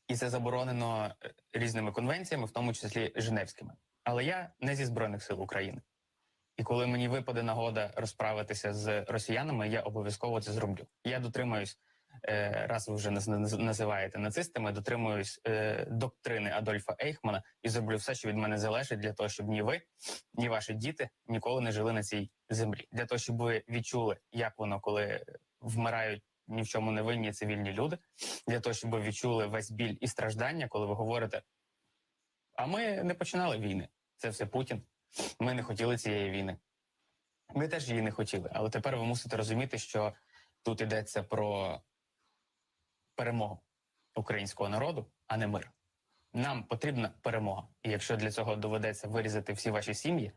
і це заборонено різними конвенціями, в тому числі Женевськими. Але я не зі Збройних сил України. І коли мені випаде нагода розправитися з росіянами, я обов'язково це зроблю. Я дотримуюсь, раз ви вже називаєте нацистами, дотримуюсь доктрини Адольфа Ейхмана і зроблю все, що від мене залежить, для того, щоб ні ви, ні ваші діти ніколи не жили на цій землі. Для того, щоб ви відчули, як воно, коли вмирають ні в чому не винні цивільні люди. Для того, щоб ви відчули весь біль і страждання, коли ви говорите, а ми не починали війни, це все Путін. Ми не хотіли цієї війни. Ми теж її не хотіли. Але тепер ви мусите розуміти, що тут йдеться про перемогу українського народу, а не мир. Нам потрібна перемога. І якщо для цього доведеться вирізати всі ваші сім'ї,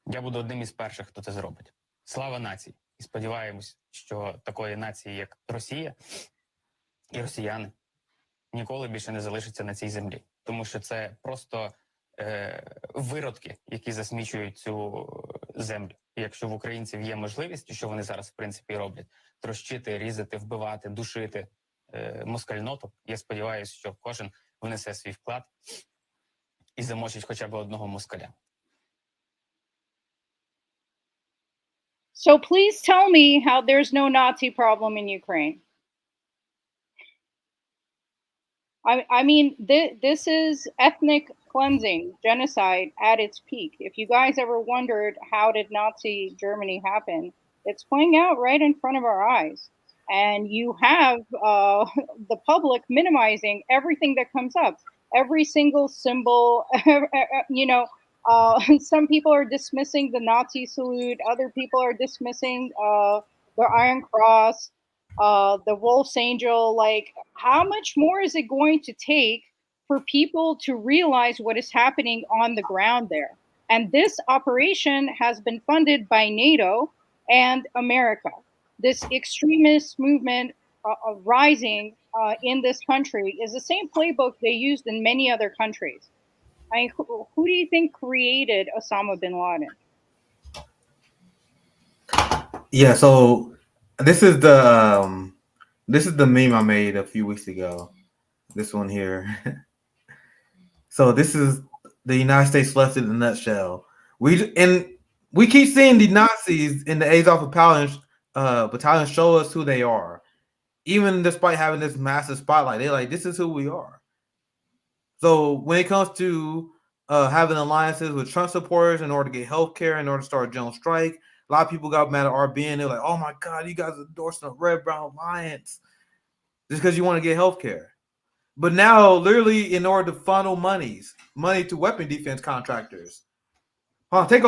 я буду одним із перших, хто це зробить. Слава нації! І сподіваємось, що такої нації, як Росія і росіяни, ніколи більше не залишиться на цій землі. Тому що це просто виродки, які засмічують цю землю. І якщо в українців є можливість, що вони зараз в принципі роблять, трощити, різати, вбивати, душити москальноту, я сподіваюся, що кожен внесе свій вклад і замочить хоча б одного москаля.
So please tell me how there's no Nazi problem in Ukraine. I mean, this is ethnic cleansing, genocide at its peak. If you guys ever wondered how did Nazi Germany happen, it's playing out right in front of our eyes. And you have the public minimizing everything that comes up, every single symbol. You know, some people are dismissing the Nazi salute, other people are dismissing the Iron Cross, the Wolf's Angel. Like, how much more is it going to take for people to realize what is happening on the ground there? And this operation has been funded by NATO and America. This extremist movement rising in this country is the same playbook they used in many other countries. I mean, who do you think created Osama bin Laden?
Yeah, so this is the meme I made a few weeks ago. This one here. So this is the United States left in a nutshell. We keep seeing the Nazis in the Azov battalion show us who they are, even despite having this massive spotlight. They're like, this is who we are. So when it comes to having alliances with Trump supporters in order to get health care, in order to start a general strike, a lot of people got mad at RBN. They're like, oh my God, you guys are endorsing a red-brown alliance just because you want to get health care. But now, literally, in order to funnel money to weapon defense contractors. Hold on, take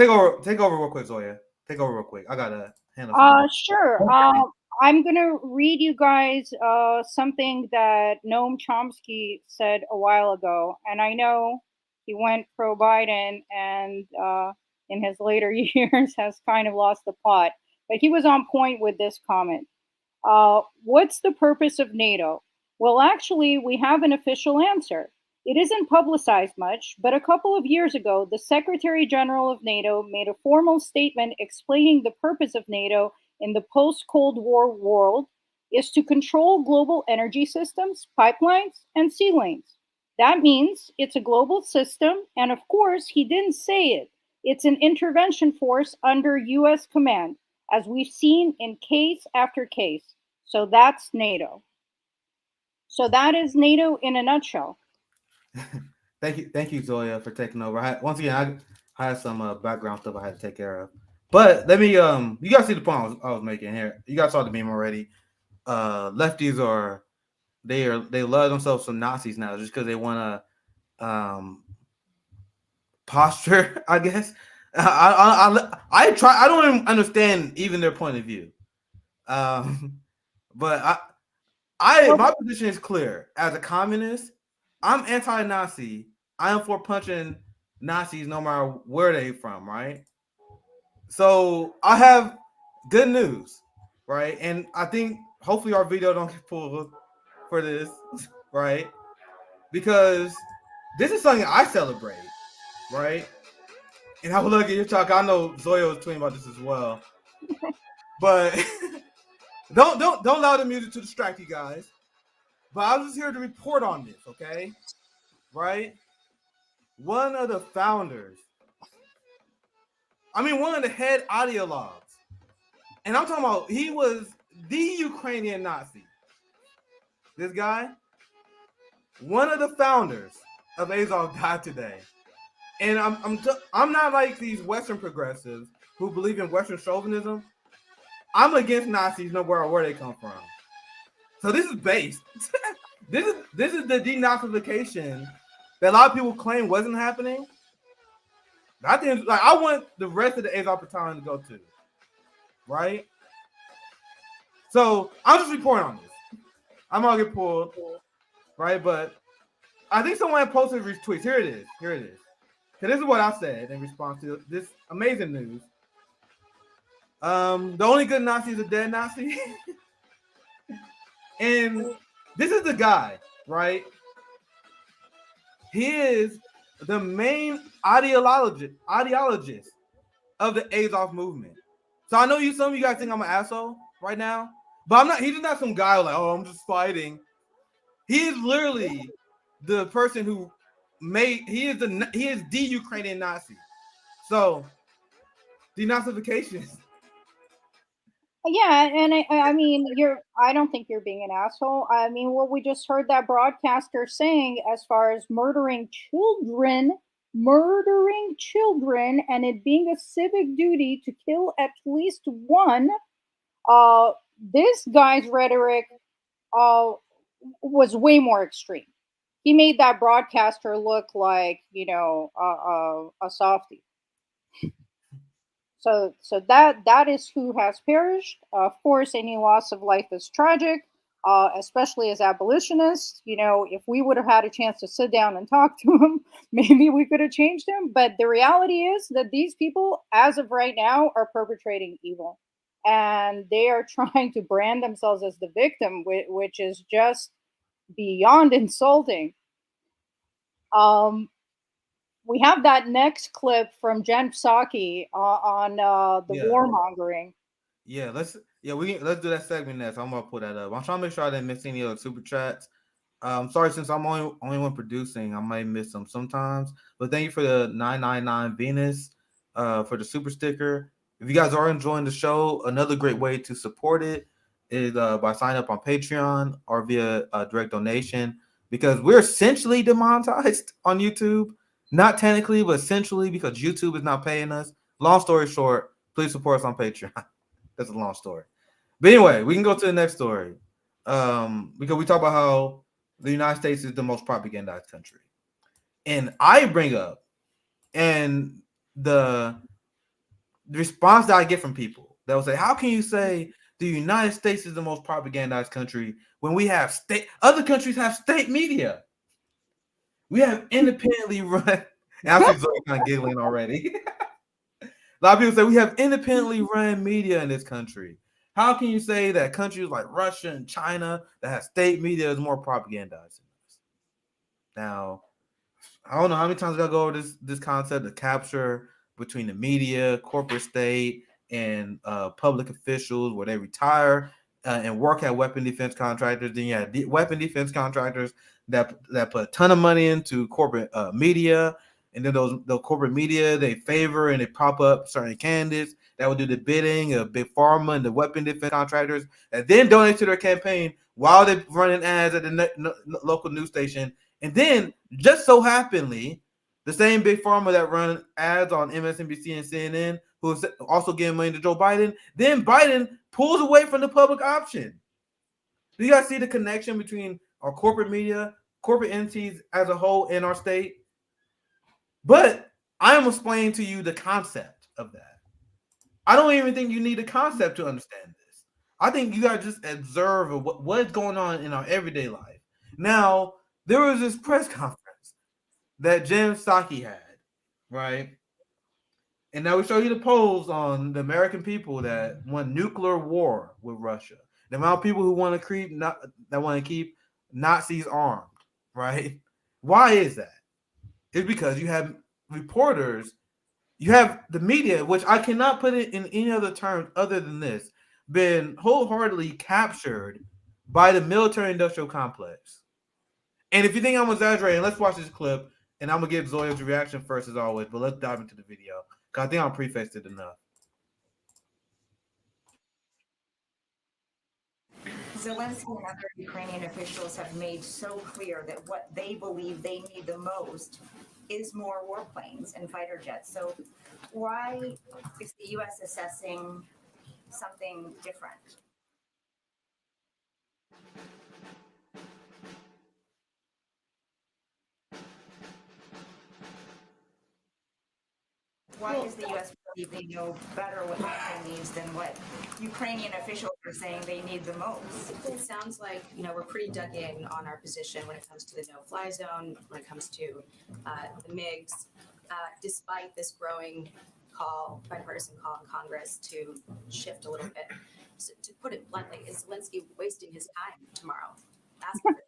over real quick, Zoya. Take over real quick. I gotta handle something.
Sure. I'm gonna read you guys something that Noam Chomsky said a while ago, and I know he went pro Biden, and in his later years has kind of lost the plot. But he was on point with this comment. What's the purpose of NATO? Well, actually, we have an official answer. It isn't publicized much, but a couple of years ago, the Secretary General of NATO made a formal statement explaining the purpose of NATO in the post-Cold War world is to control global energy systems, pipelines, and sea lanes. That means it's a global system, and of course, he didn't say it. It's an intervention force under US command, as we've seen in case after case. So that's NATO. So that is NATO in a nutshell.
Thank you, Zoya, for taking over. Once again, I had some background stuff I had to take care of. But let me you guys see the point I was making here. You guys saw the meme already. Lefties they love themselves some Nazis now just because they want to posture, I guess. I don't even understand even their point of view. But my position is clear. As a communist, I'm anti-Nazi. I am for punching Nazis no matter where they're from, right? So I have good news, right? And I think hopefully our video don't get pulled for this, right? Because this is something I celebrate, right? And I would look at your talk. I know Zoya was tweeting about this as well. But don't allow the music to distract you guys. But I was just here to report on this, okay? Right? One of the founders, one of the head ideologues, and I'm talking about he was the Ukrainian Nazi. This guy, one of the founders of Azov died today. And I'm not like these Western progressives who believe in Western chauvinism. I'm against Nazis no matter where they come from. So this is based. This is the denazification that a lot of people claim wasn't happening. I think I want the rest of the Azov battalion to go to, right? So I'm just reporting on this. I'm gonna get pulled, right? But I think someone posted these tweets. Here it is. So this is what I said in response to this amazing news. The only good Nazi is a dead Nazi. And this is the guy, right? He is the main ideologist of the Azov movement. So I know some of you guys think I'm an asshole right now, but I'm not. He's just not some guy like, oh, I'm just fighting. He is literally the person who he is the Ukrainian Nazi. So denazification.
Yeah, and I mean, I don't think you're being an asshole. I mean, what we just heard that broadcaster saying as far as murdering children, and it being a civic duty to kill at least one. This guy's rhetoric was way more extreme. He made that broadcaster look like, a softie. So that is who has perished. Of course, any loss of life is tragic, especially as abolitionists. If we would have had a chance to sit down and talk to him, maybe we could have changed him. But the reality is that these people, as of right now, are perpetrating evil. And they are trying to brand themselves as the victim, which is just beyond insulting. We have that next clip from Jen Psaki on the war-mongering.
Yeah, let's do that segment next. I'm gonna put that up. I'm trying to make sure I didn't miss any other super chats. Sorry, since I'm only one producing, I might miss them sometimes. But thank you for the 999 Venus for the super sticker. If you guys are enjoying the show, another great way to support it is by signing up on Patreon or via direct donation, because we're essentially demonetized on YouTube. Not technically, but essentially, because YouTube is not paying us. Long story short, please support us on Patreon. That's a long story. But anyway, we can go to the next story. Because we talk about how the United States is the most propagandized country. And I bring up, and the response that I get from people that will say, how can you say the United States is the most propagandized country when we have other countries have state media? We have independently run. And I see Zoe kind of giggling already. A lot of people say we have independently run media in this country. How can you say that countries like Russia and China that have state media is more propagandized than us? Now, I don't know how many times I gotta go over this concept of capture between the media, corporate state, and public officials where they retire and work at weapon defense contractors. Then you have weapon defense contractors that put a ton of money into corporate media, and then those corporate media, they favor and they prop up certain candidates that will do the bidding of big pharma and the weapon defense contractors, and then donate to their campaign while they're running ads at the local news station. And then, just so happenly, the same big pharma that run ads on MSNBC and CNN, who's also giving money to Joe Biden, then Biden pulls away from the public option. Do you guys see the connection between our corporate media, corporate entities as a whole in our state? But I am explaining to you the concept of that. I don't even think you need a concept to understand this. I think you got to just observe what is going on in our everyday life. Now, there was this press conference that Jen Psaki had, right? And now we show you the polls on the American people that want nuclear war with Russia. The amount of people who want to keep Nazis armed, right? Why is that? It's because you have reporters, you have the media, which I cannot put it in any other terms other than this, been wholeheartedly captured by the military-industrial complex. And if you think I'm exaggerating, let's watch this clip, and I'm going to give Zoya's reaction first as always, but let's dive into the video, because I think I'm prefaced it enough.
Zelenskyy and other Ukrainian officials have made so clear that what they believe they need the most is more warplanes and fighter jets. So why is the U.S. assessing something different? Why does the U.S. believe they know better what Ukraine needs than what Ukrainian officials are saying they need the most?
It sounds like, we're pretty dug in on our position when it comes to the no-fly zone, when it comes to the MiGs, despite this growing bipartisan call in Congress to shift a little bit. So to put it bluntly, is Zelenskyy wasting his time tomorrow? Asking for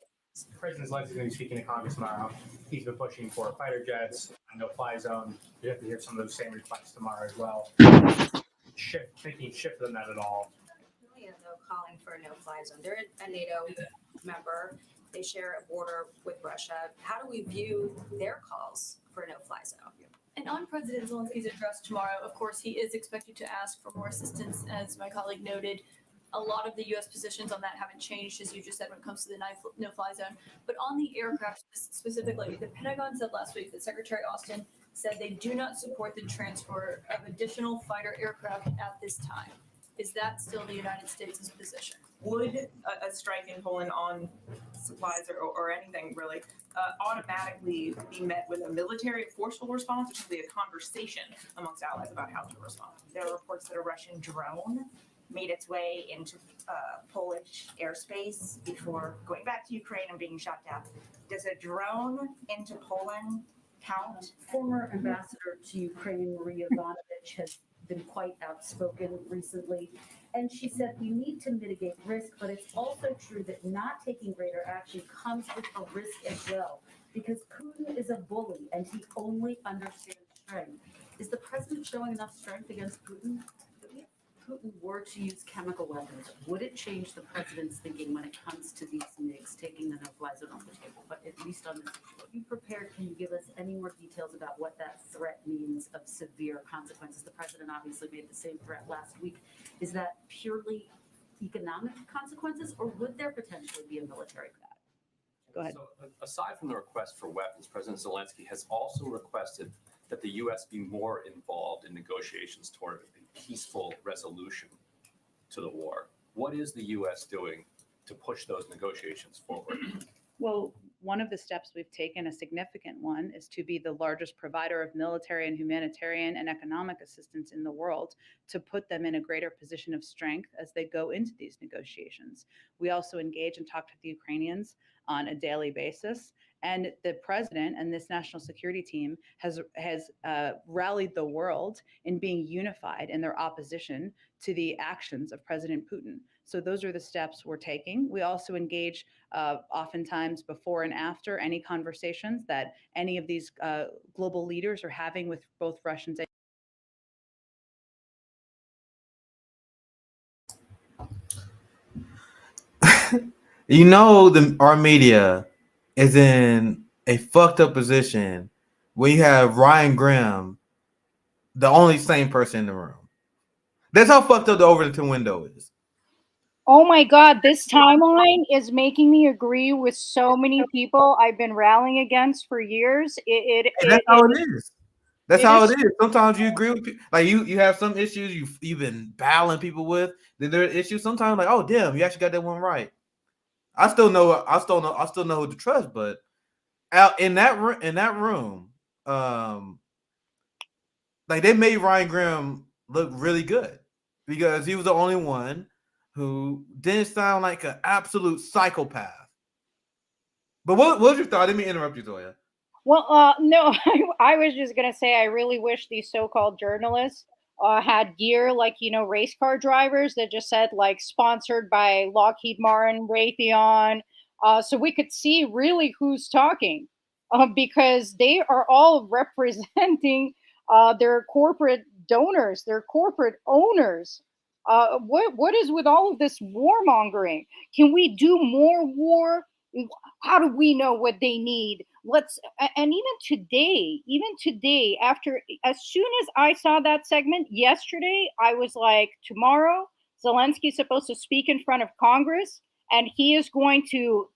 President Zelenskyy is going to be speaking to Congress tomorrow. He's been pushing for fighter jets, no-fly zone. You have to hear some of those same requests tomorrow as well. Shift them that at all.
though, calling for a no-fly zone. They're a NATO member. They share a border with Russia. How do we view their calls for a no-fly zone?
And on President Zelensky's address tomorrow, of course, he is expected to ask for more assistance, as my colleague noted. A lot of the U.S. positions on that haven't changed, as you just said, when it comes to the no-fly zone. But on the aircraft specifically, the Pentagon said last week that Secretary Austin said they do not support the transfer of additional fighter aircraft at this time. Is that still the United States' position?
Would a strike in Poland on supplies or anything really automatically be met with a military forceful response, or simply a conversation amongst allies about how to respond?
There are reports that a Russian drone made its way into Polish airspace before going back to Ukraine and being shot down. Does a drone into Poland count?
Former ambassador to Ukraine, Maria Ivanovich, has been quite outspoken recently. And she said we need to mitigate risk, but it's also true that not taking greater action comes with a risk as well, because Putin is a bully and he only understands strength. Is the president showing enough strength against Putin? If Putin were to use chemical weapons, would it change the president's thinking when it comes to these MiGs, taking the no-fly zone off the table? But at least on this issue, are you prepared? Can you give us any more details about what that threat means of severe consequences? The president obviously made the same threat last week. Is that purely economic consequences, or would there potentially be a military threat?
Go ahead.
So, aside from the request for weapons, President Zelenskyy has also requested that the U.S. be more involved in negotiations toward a peaceful resolution to the war. What is the U.S. doing to push those negotiations forward?
Well, one of the steps we've taken, a significant one, is to be the largest provider of military and humanitarian and economic assistance in the world, to put them in a greater position of strength as they go into these negotiations. We also engage and talk to the Ukrainians on a daily basis. And the president and this national security team has rallied the world in being unified in their opposition to the actions of President Putin. So those are the steps we're taking. We also engage oftentimes before and after any conversations that any of these global leaders are having with both Russians and
you know, our media is in a fucked up position when you have Ryan Grimm, the only sane person in the room. That's how fucked up the Overton window is.
Oh my God, this timeline is making me agree with so many people I've been rallying against for years.
That's how it is. That's how it is. Sometimes you agree with people. Like you have some issues you've been battling people with. Then there are issues sometimes like, oh damn, you actually got that one right. I still know who to trust, but out in that room, like they made Ryan Grimm look really good because he was the only one who didn't sound like an absolute psychopath. But what was your thought? I didn't mean to interrupt you, Zoya.
Well, no, I was just gonna say I really wish these so-called journalists had gear like, you know, race car drivers that just said like sponsored by Lockheed Martin, Raytheon, so we could see really who's talking, because they are all representing their corporate donors, their corporate owners. What is with all of this warmongering? Can we do more war? How do we know what they need? And even today, after, as soon as I saw that segment yesterday, I was like, tomorrow Zelensky's supposed to speak in front of Congress and he is going to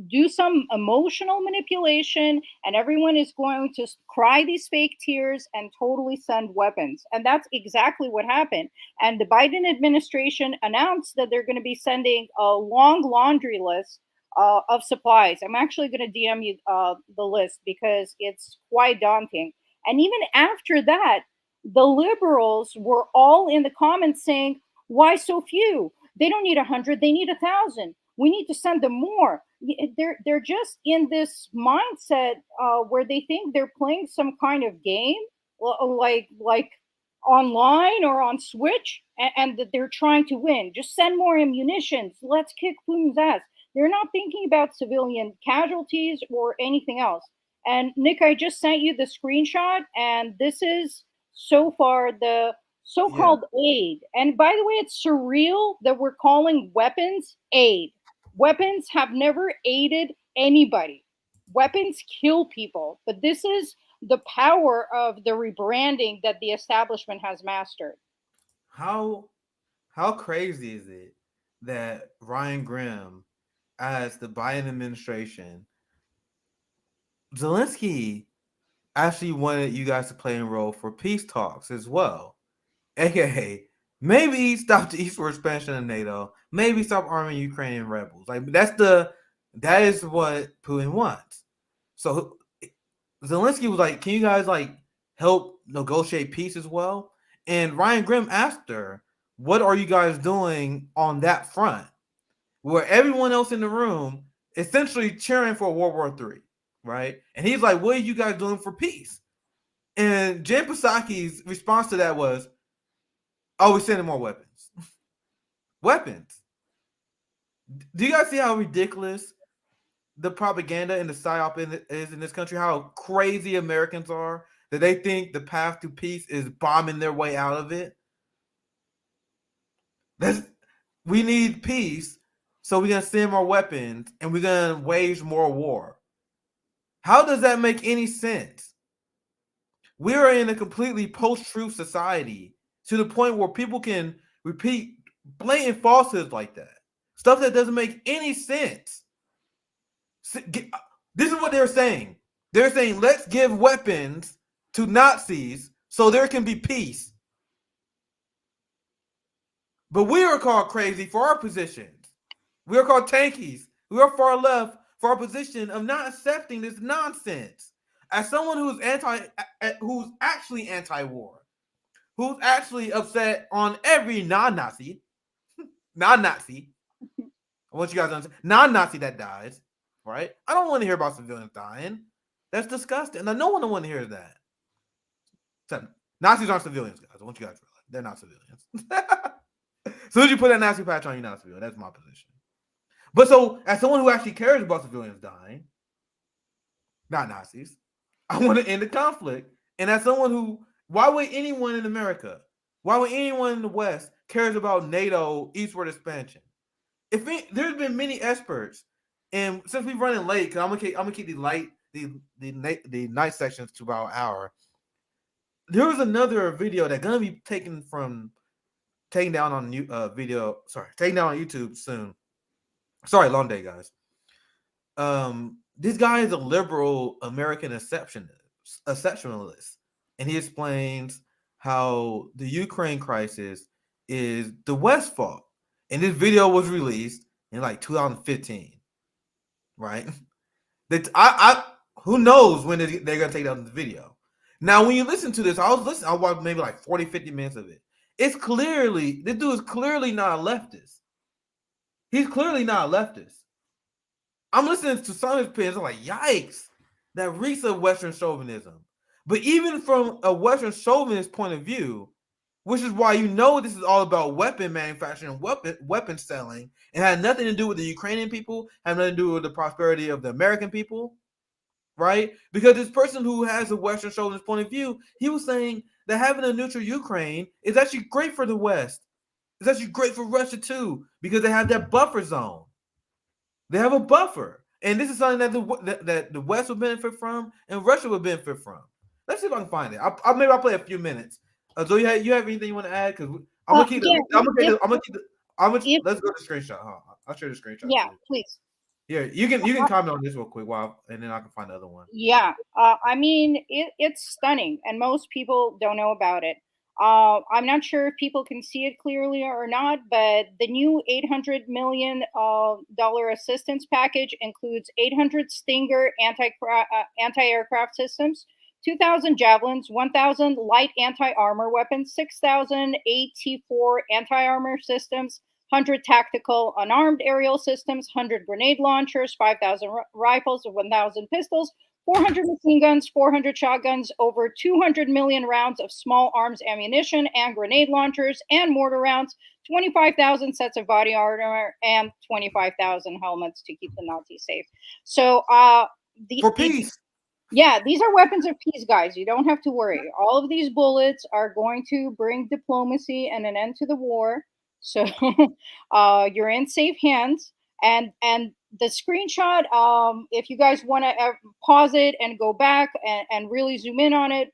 do some emotional manipulation and everyone is going to cry these fake tears and totally send weapons. And that's exactly what happened. And the Biden administration announced that they're going to be sending a long laundry list of supplies. I'm actually going to DM you the list because it's quite daunting. And even after that, the liberals were all in the comments saying, why so few? They don't need 100, they need 1,000. We need to send them more. They're just in this mindset where they think they're playing some kind of game, like online or on Switch, and that they're trying to win. Just send more ammunition. Let's kick Putin's ass. They're not thinking about civilian casualties or anything else. And Nick, I just sent you the screenshot, and this is so far the so-called aid. And by the way, it's surreal that we're calling weapons aid. Weapons have never aided anybody. Weapons kill people, but this is the power of the rebranding that the establishment has mastered.
How crazy is it that Ryan Grimm, as the Biden administration, Zelenskyy actually wanted you guys to play a role for peace talks as well, aka maybe stop the eastward expansion of NATO, maybe stop arming Ukrainian rebels. Like that is what Putin wants. So Zelenskyy was like, "Can you guys like help negotiate peace as well?" And Ryan Grimm asked her, "What are you guys doing on that front?" Where everyone else in the room essentially cheering for World War III, right? And he's like, "What are you guys doing for peace?" And Jen Psaki's response to that was, "Oh, we're sending more weapons." Weapons. Do you guys see how ridiculous the propaganda and the psyop is in this country? How crazy Americans are that they think the path to peace is bombing their way out of it. We need peace, so we're gonna send more weapons and we're gonna wage more war. How does that make any sense? We are in a completely post-truth society to the point where people can repeat blatant falsehoods like that. Stuff that doesn't make any sense. This is what they're saying. They're saying, let's give weapons to Nazis so there can be peace. But we are called crazy for our positions. We are called tankies. We are far left for our position of not accepting this nonsense. As someone who's actually anti-war, who's actually upset on every non-Nazi, I want you guys to understand, non-Nazi that dies, right? I don't want to hear about civilians dying. That's disgusting. And no one want to hear that. So, Nazis aren't civilians, guys. I want you guys to realize they're not civilians. As soon as you put that Nazi patch on, you're not a civilian. That's my position. But so, as someone who actually cares about civilians dying, not Nazis, I want to end the conflict. And as someone who, why would anyone in America, why would anyone in the West cares about NATO eastward expansion? There's been many experts, and since we're running late, because I'm gonna keep the night sections to about an hour. There was another video that's gonna be taken down on YouTube soon. Sorry, long day, guys. This guy is a liberal American exceptionalist, and he explains how the Ukraine crisis is the West's fault. And this video was released in like 2015, right? Who knows when they're gonna take down this video. Now, when you listen to this, I watched maybe like 40, 50 minutes of it. This dude is clearly not a leftist. He's clearly not a leftist. I'm listening to some of his opinions. I'm like, yikes, that reeks of Western chauvinism. But even from a Western chauvinist point of view, which is why this is all about weapon manufacturing, weapon selling, and had nothing to do with the Ukrainian people, had nothing to do with the prosperity of the American people, right? Because this person who has a Western chauvinist point of view, he was saying that having a neutral Ukraine is actually great for the West. It's actually great for Russia too, because they have that buffer zone. They have a buffer, and this is something that the West would benefit from, and Russia would benefit from. Let's see if I can find it. Maybe I'll play a few minutes. So you have anything you want to add? Because I'm gonna keep let's go to the screenshot. I'll share the screenshot.
Yeah, please.
Yeah, you can comment on this real quick and then I can find the other one.
Yeah, I mean it's stunning, and most people don't know about it. I'm not sure if people can see it clearly or not, but the new $800 million assistance package includes 800 Stinger anti-aircraft systems, 2,000 javelins, 1,000 light anti-armor weapons, 6,000 AT-4 anti-armor systems, 100 tactical unarmed aerial systems, 100 grenade launchers, 5,000 rifles, 1,000 pistols, 400 machine guns, 400 shotguns, over 200 million rounds of small arms ammunition and grenade launchers and mortar rounds, 25,000 sets of body armor, and 25,000 helmets to keep the Nazis safe. So,
for peace.
Yeah, these are weapons of peace, guys. You don't have to worry. All of these bullets are going to bring diplomacy and an end to the war. So you're in safe hands. And the screenshot, if you guys want to pause it and go back and really zoom in on it,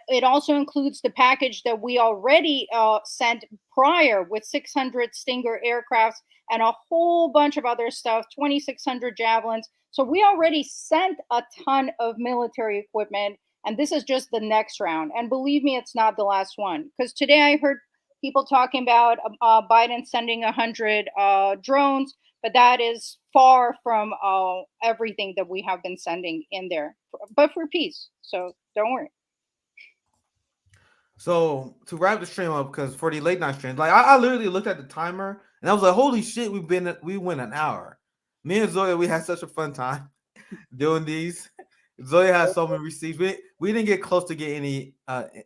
it also includes the package that we already sent prior with 600 Stinger aircrafts and a whole bunch of other stuff, 2,600 Javelins. So we already sent a ton of military equipment, and this is just the next round. And believe me, it's not the last one. Because today I heard people talking about Biden sending 100 drones, but that is far from everything that we have been sending in there, but for peace. So don't worry.
So to wrap the stream up, because for the late night streams, like I literally looked at the timer and I was like, "Holy shit, we went an hour." Me and Zoya, we had such a fun time doing these. Zoya has so many receipts. We didn't get close to get any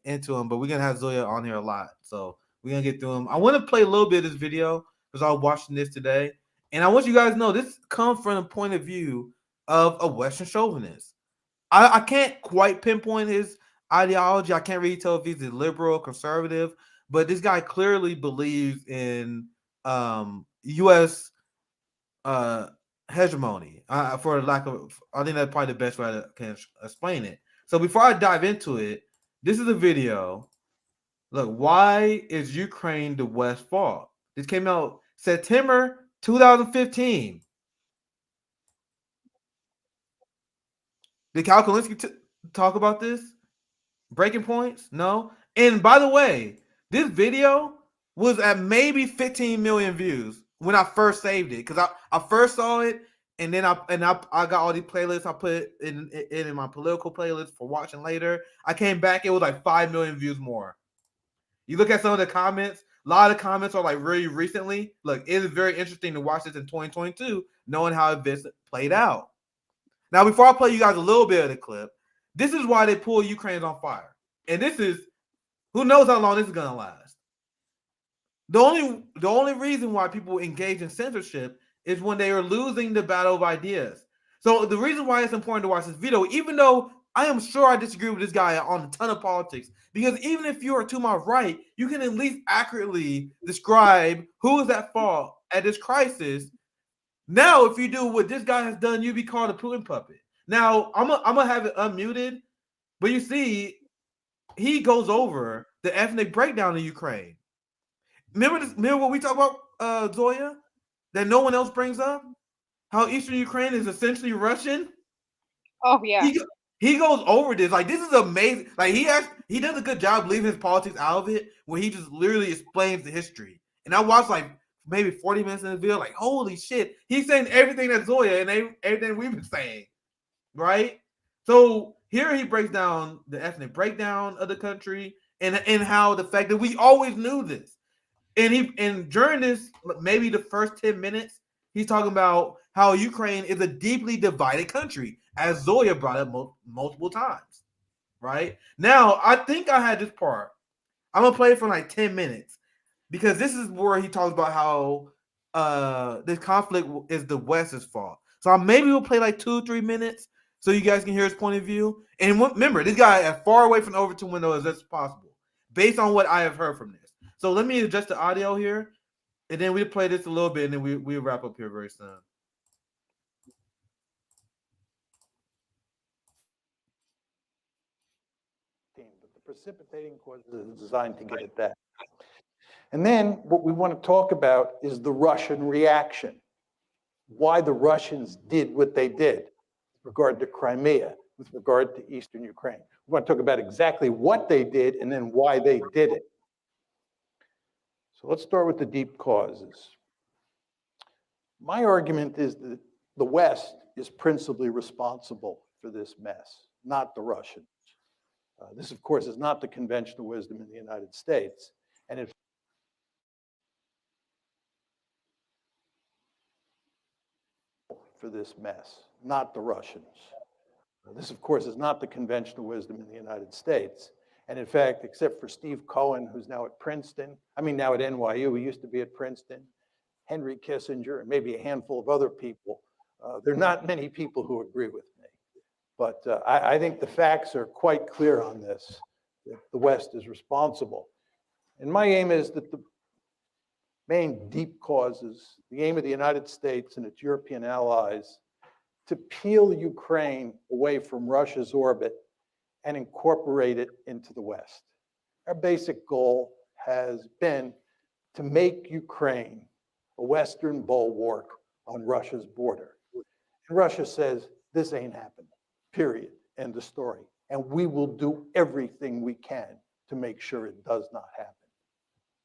into them, but we're gonna have Zoya on here a lot, so we're gonna get through them. I want to play a little bit of this video because I was watching this today, and I want you guys to know this comes from the point of view of a Western chauvinist. I can't quite pinpoint his ideology. I can't really tell if he's a liberal, conservative, but this guy clearly believes in U.S. Hegemony. For lack of, I think that's probably the best way to can explain it. So before I dive into it, this is a video. Look, why is Ukraine the West's fault? This came out September 2015. Did Cal Kalinske talk about this? Breaking points? No. And by the way, this video was at maybe 15 million views when I first saved it, because I first saw it, and then I got all these playlists. I put it in my political playlist for watching later. I came back, it was like 5 million views more. You look at some of the comments, a lot of comments are like really recently. Look, it is very interesting to watch this in 2022, knowing how events played out. Now, before I play you guys a little bit of the clip, this is why they pull Ukraine's on fire. And this is, who knows how long this is going to last. The only reason why people engage in censorship is when they are losing the battle of ideas. So the reason why it's important to watch this video, even though I am sure I disagree with this guy on a ton of politics, because even if you are to my right, you can at least accurately describe who is at fault at this crisis. Now, if you do what this guy has done, you'd be called a Putin puppet. Now, I'm gonna have it unmuted, but you see, he goes over the ethnic breakdown of Ukraine. Remember what we talked about, Zoya? That no one else brings up? How Eastern Ukraine is essentially Russian?
Oh, yeah.
He goes over this. Like, this is amazing. Like, he does a good job leaving his politics out of it when he just literally explains the history. And I watched like maybe 40 minutes in the video, like, holy shit. He's saying everything that Zoya and everything we've been saying, right? So here he breaks down the ethnic breakdown of the country and how the fact that we always knew this. And during this, maybe the first 10 minutes, he's talking about how Ukraine is a deeply divided country, as Zoya brought up multiple times, right? Now, I think I had this part. I'm going to play it for like 10 minutes because this is where he talks about how this conflict is the West's fault. So maybe we'll play like 2-3 minutes so you guys can hear his point of view. And remember, this guy as far away from the Overton window as possible, based on what I have heard from this. So let me adjust the audio here, and then we'll play this a little bit, and then we'll wrap up here very soon.
But the precipitating causes are designed to get at that. And then what we want to talk about is the Russian reaction. Why the Russians did what they did with regard to Crimea, with regard to Eastern Ukraine. We want to talk about exactly what they did and then why they did it. So let's start with the deep causes. My argument is that the West is principally responsible for this mess, not the Russians. This, of course, is not the conventional wisdom in the United States. And it for this mess, not the Russians. This, of course, is not the conventional wisdom in the United States. And in fact, except for Steve Cohen, who's now at Princeton, now at NYU, he used to be at Princeton, Henry Kissinger, and maybe a handful of other people, there are not many people who agree with me. But I think the facts are quite clear on this, that the West is responsible. And my aim is that main deep causes, the aim of the United States and its European allies to peel Ukraine away from Russia's orbit and incorporate it into the West. Our basic goal has been to make Ukraine a Western bulwark on Russia's border. And Russia says, this ain't happening, period, end of story. And we will do everything we can to make sure it does not happen.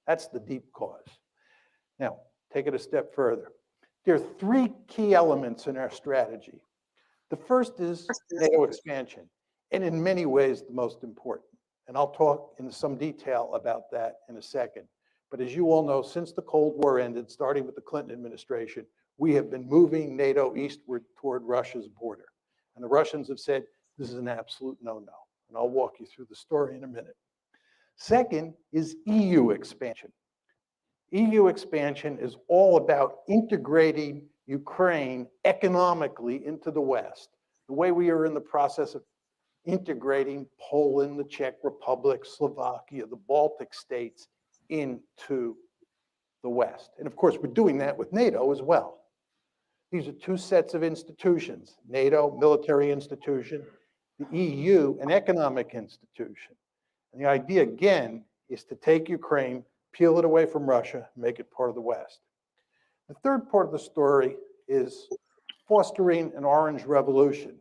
That's the deep cause. Now, take it a step further. There are three key elements in our strategy. The first is NATO expansion, and in many ways the most important. And I'll talk in some detail about that in a second. But as you all know, since the Cold War ended, starting with the Clinton administration, we have been moving NATO eastward toward Russia's border. And the Russians have said, this is an absolute no-no. And I'll walk you through the story in a minute. Second is EU expansion. EU expansion is all about integrating Ukraine economically into the West, the way we are in the process of integrating Poland, the Czech Republic, Slovakia, the Baltic states into the West. And of course, we're doing that with NATO as well. These are two sets of institutions, NATO, military institution, the EU, an economic institution. And the idea, again, is to take Ukraine, peel it away from Russia, make it part of the West. The third part of the story is fostering an orange revolution.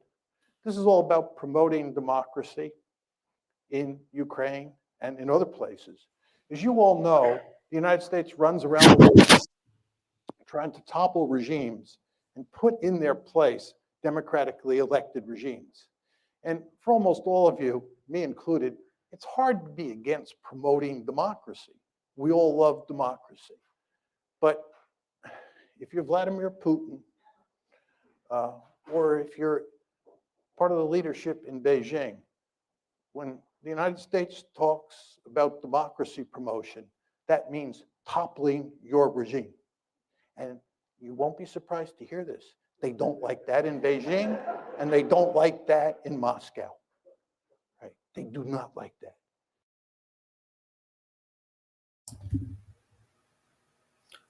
This is all about promoting democracy in Ukraine and in other places. As you all know, the United States runs around the world trying to topple regimes and put in their place democratically elected regimes. And for almost all of you, me included, it's hard to be against promoting democracy. We all love democracy. But if you're Vladimir Putin, or if you're part of the leadership in Beijing, when the United States talks about democracy promotion, that means toppling your regime. And you won't be surprised to hear this. They don't like that in Beijing, and they don't like that in Moscow. Right? They do not like that.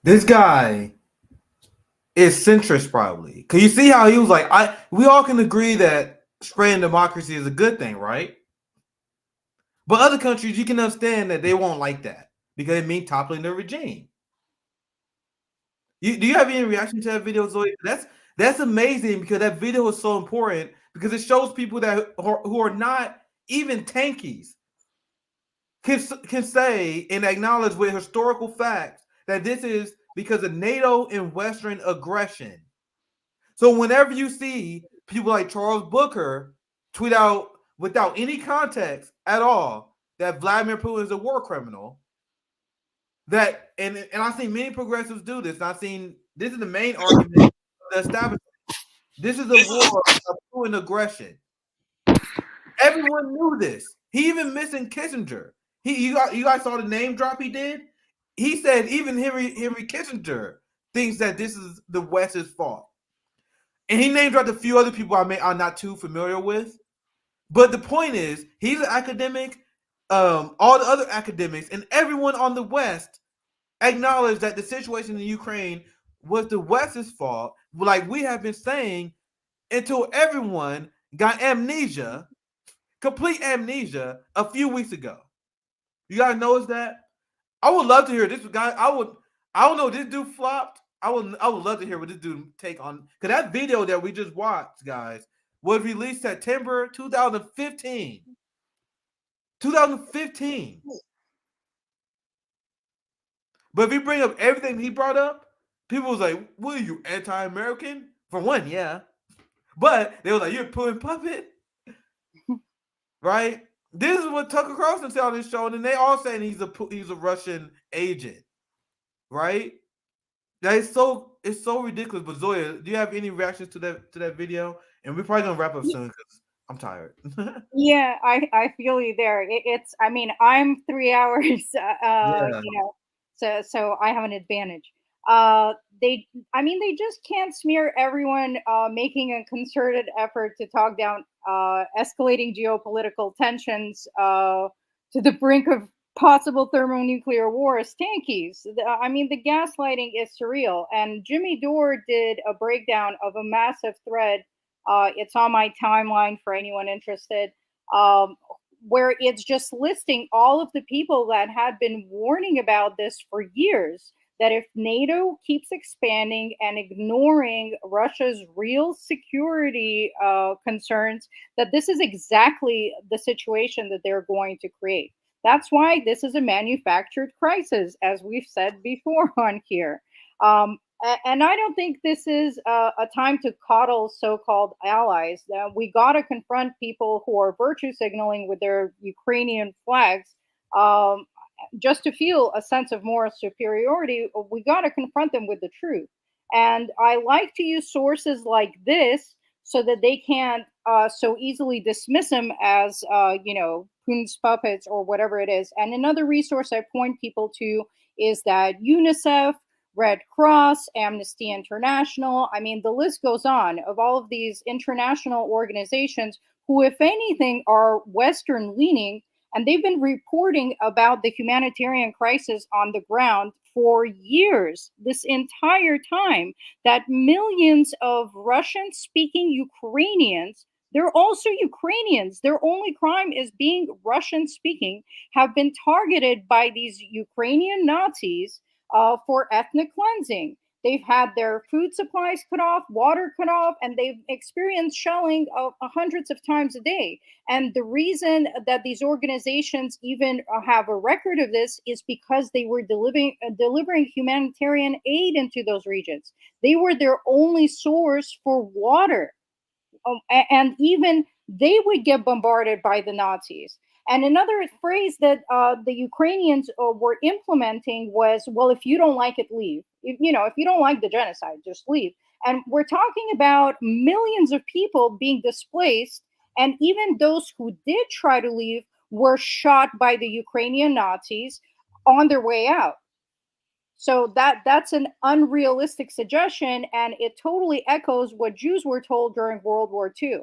This guy is centrist, probably. Cause you see how he was like, we all can agree that spreading democracy is a good thing, right? But other countries, you can understand that they won't like that because it means toppling the regime. Do you have any reaction to that video, Zoe? That's amazing because that video is so important because it shows people that who are not even tankies can say and acknowledge with historical facts that this is because of NATO and Western aggression. So whenever you see people like Charles Booker tweet out without any context at all that Vladimir Putin is a war criminal, that and I've seen many progressives do this. I've seen this is the main argument of the establishment. This is a war of Putin aggression. Everyone knew this. He even mentioned Kissinger. You guys saw the name drop he did? He said even Henry Kissinger thinks that this is the West's fault. And he name dropped a few other people I'm not too familiar with. But the point is, he's an academic. All the other academics and everyone on the West acknowledged that the situation in Ukraine was the West's fault, like we have been saying, until everyone got amnesia, complete amnesia, a few weeks ago. You guys notice that? I would love to hear this guy. I don't know. This dude flopped. I would love to hear what this dude take on, because that video that we just watched, guys, was released September 2015. 2015. But if you bring up everything he brought up, people was like, "What are you, anti-American?" For one, yeah. But they were like, "You're a Putin puppet," right? This is what Tucker Carlson said on his show, and they all saying he's a Russian agent, right? That is it's so ridiculous. But Zoya, do you have any reactions to that video? And we're probably gonna wrap up soon because I'm tired.
Yeah, I feel you there. It's I mean, I'm 3 hours,
Yeah.
so I have an advantage. They just can't smear everyone making a concerted effort to talk down escalating geopolitical tensions to the brink of possible thermonuclear war as tankies. I mean, the gaslighting is surreal. And Jimmy Dore did a breakdown of a massive thread. It's on my timeline for anyone interested, where it's just listing all of the people that had been warning about this for years. That if NATO keeps expanding and ignoring Russia's real security concerns, that this is exactly the situation that they're going to create. That's why this is a manufactured crisis, as we've said before on here. And I don't think this is a time to coddle so-called allies. We got to confront people who are virtue signaling with their Ukrainian flags. Just to feel a sense of moral superiority, we got to confront them with the truth. And I like to use sources like this so that they can't so easily dismiss them as, Putin's puppets or whatever it is. And another resource I point people to is that UNICEF, Red Cross, Amnesty International, I mean, the list goes on of all of these international organizations who, if anything, are Western leaning, and they've been reporting about the humanitarian crisis on the ground for years, this entire time, that millions of Russian speaking Ukrainians, they're also Ukrainians, their only crime is being Russian speaking, have been targeted by these Ukrainian Nazis for ethnic cleansing. They've had their food supplies cut off, water cut off, and they've experienced shelling of hundreds of times a day. And the reason that these organizations even have a record of this is because they were delivering humanitarian aid into those regions. They were their only source for water. And even they would get bombarded by the Nazis. And another phrase that the Ukrainians were implementing was, well, if you don't like it, leave. If you don't like the genocide, just leave. And we're talking about millions of people being displaced. And even those who did try to leave were shot by the Ukrainian Nazis on their way out. So that's an unrealistic suggestion, and it totally echoes what Jews were told during World War II.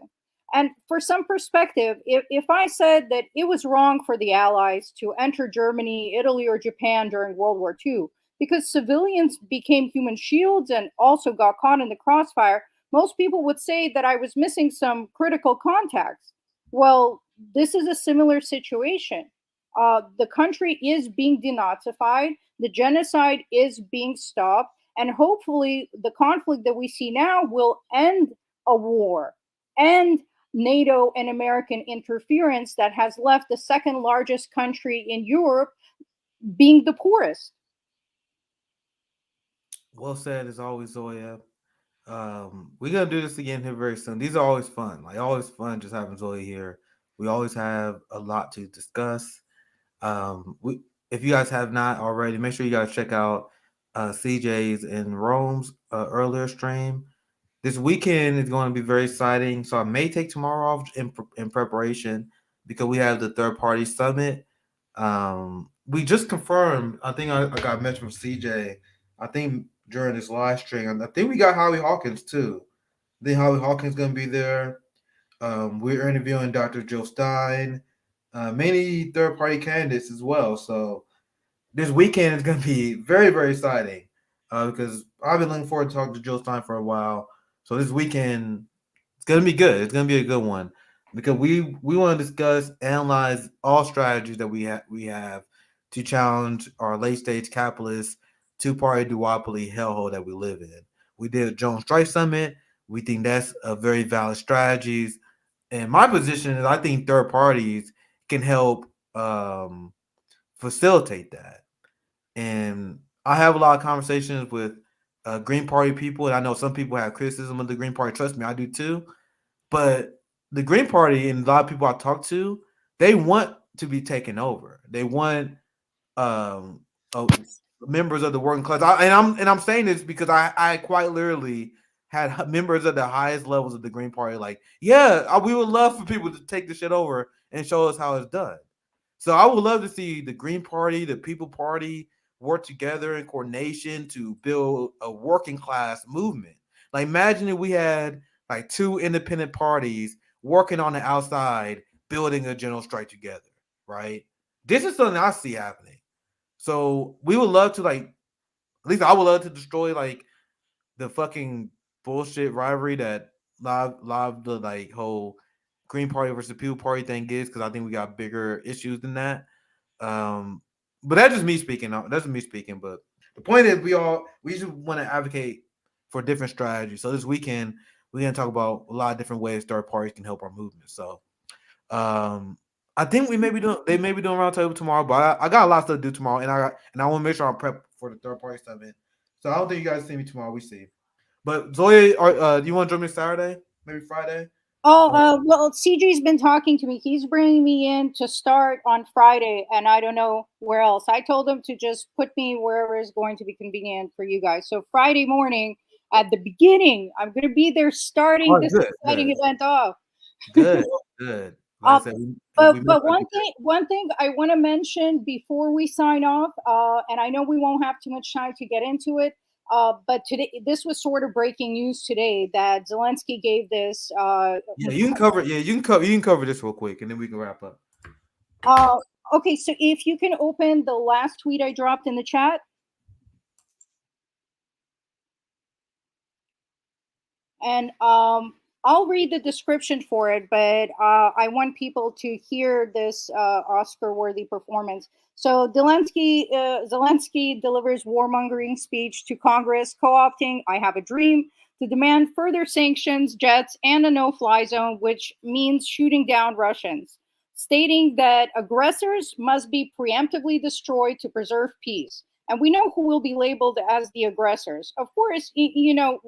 And for some perspective, if I said that it was wrong for the Allies to enter Germany, Italy, or Japan during World War II, because civilians became human shields and also got caught in the crossfire, most people would say that I was missing some critical context. Well, this is a similar situation. The country is being denazified, the genocide is being stopped, and hopefully the conflict that we see now will end a war, end NATO and American interference that has left the second largest country in Europe being the poorest.
Well said, as always, Zoya. We're gonna do this again here very soon. These are always fun. Like always fun just having Zoya here. We always have a lot to discuss. If you guys have not already, make sure you guys check out CJ's and Rome's earlier stream. This weekend is going to be very exciting. So I may take tomorrow off in preparation because we have the third party summit. We just confirmed, I think I got mentioned from CJ, I think during this live stream, I think we got Howie Hawkins too. I think Howie Hawkins is going to be there. We're interviewing Dr. Joe Stein, many third party candidates as well. So this weekend is going to be very, very exciting because I've been looking forward to talking to Joe Stein for a while. So this weekend, it's going to be good. It's going to be a good one because we want to discuss, analyze all strategies that we have to challenge our late stage capitalist two-party duopoly hellhole that we live in. We did a Jones Strike Summit. We think that's a very valid strategy. And my position is I think third parties can help facilitate that. And I have a lot of conversations with Green Party people, and I know some people have criticism of the Green Party. Trust me, I do too. But the Green Party and a lot of people I talk to, they want to be taken over. They want members of the working class. I'm saying this because I quite literally had members at the highest levels of the Green Party like, yeah, we would love for people to take this shit over and show us how it's done. So I would love to see the Green Party, the People Party work together in coordination to build a working class movement. Like imagine if we had like two independent parties working on the outside, building a general strike together, right? This is something I see happening. So we would love to at least I would love to destroy the fucking bullshit rivalry that live the whole Green Party versus People Party thing is, because I think we got bigger issues than that. But that's just me speaking. That's just me speaking. But the point is, we just want to advocate for different strategies. So this weekend we're gonna talk about a lot of different ways third parties can help our movement. So I think they may be doing roundtable tomorrow, but I got a lot of stuff to do tomorrow, and I want to make sure I'm prepped for the third party summit. So I don't think you guys see me tomorrow. We see. But Zoya, do you want to join me Saturday? Maybe Friday?
Oh, well, CJ's been talking to me. He's bringing me in to start on Friday, and I don't know where else. I told him to just put me wherever is going to be convenient for you guys. So Friday morning at the beginning, I'm going to be there starting this exciting event off.
Good. Like I said,
but one thing I want to mention before we sign off, and I know we won't have too much time to get into it, but today this was sort of breaking news today that Zelenskyy gave this.
You can cover this real quick, and then we can wrap up.
Okay, so if you can open the last tweet I dropped in the chat. And I'll read the description for it, but I want people to hear this Oscar-worthy performance. So Zelenskyy delivers warmongering speech to Congress, co-opting "I Have a Dream" to demand further sanctions, jets, and a no-fly zone, which means shooting down Russians, stating that aggressors must be preemptively destroyed to preserve peace. And we know who will be labeled as the aggressors. Of course, you know,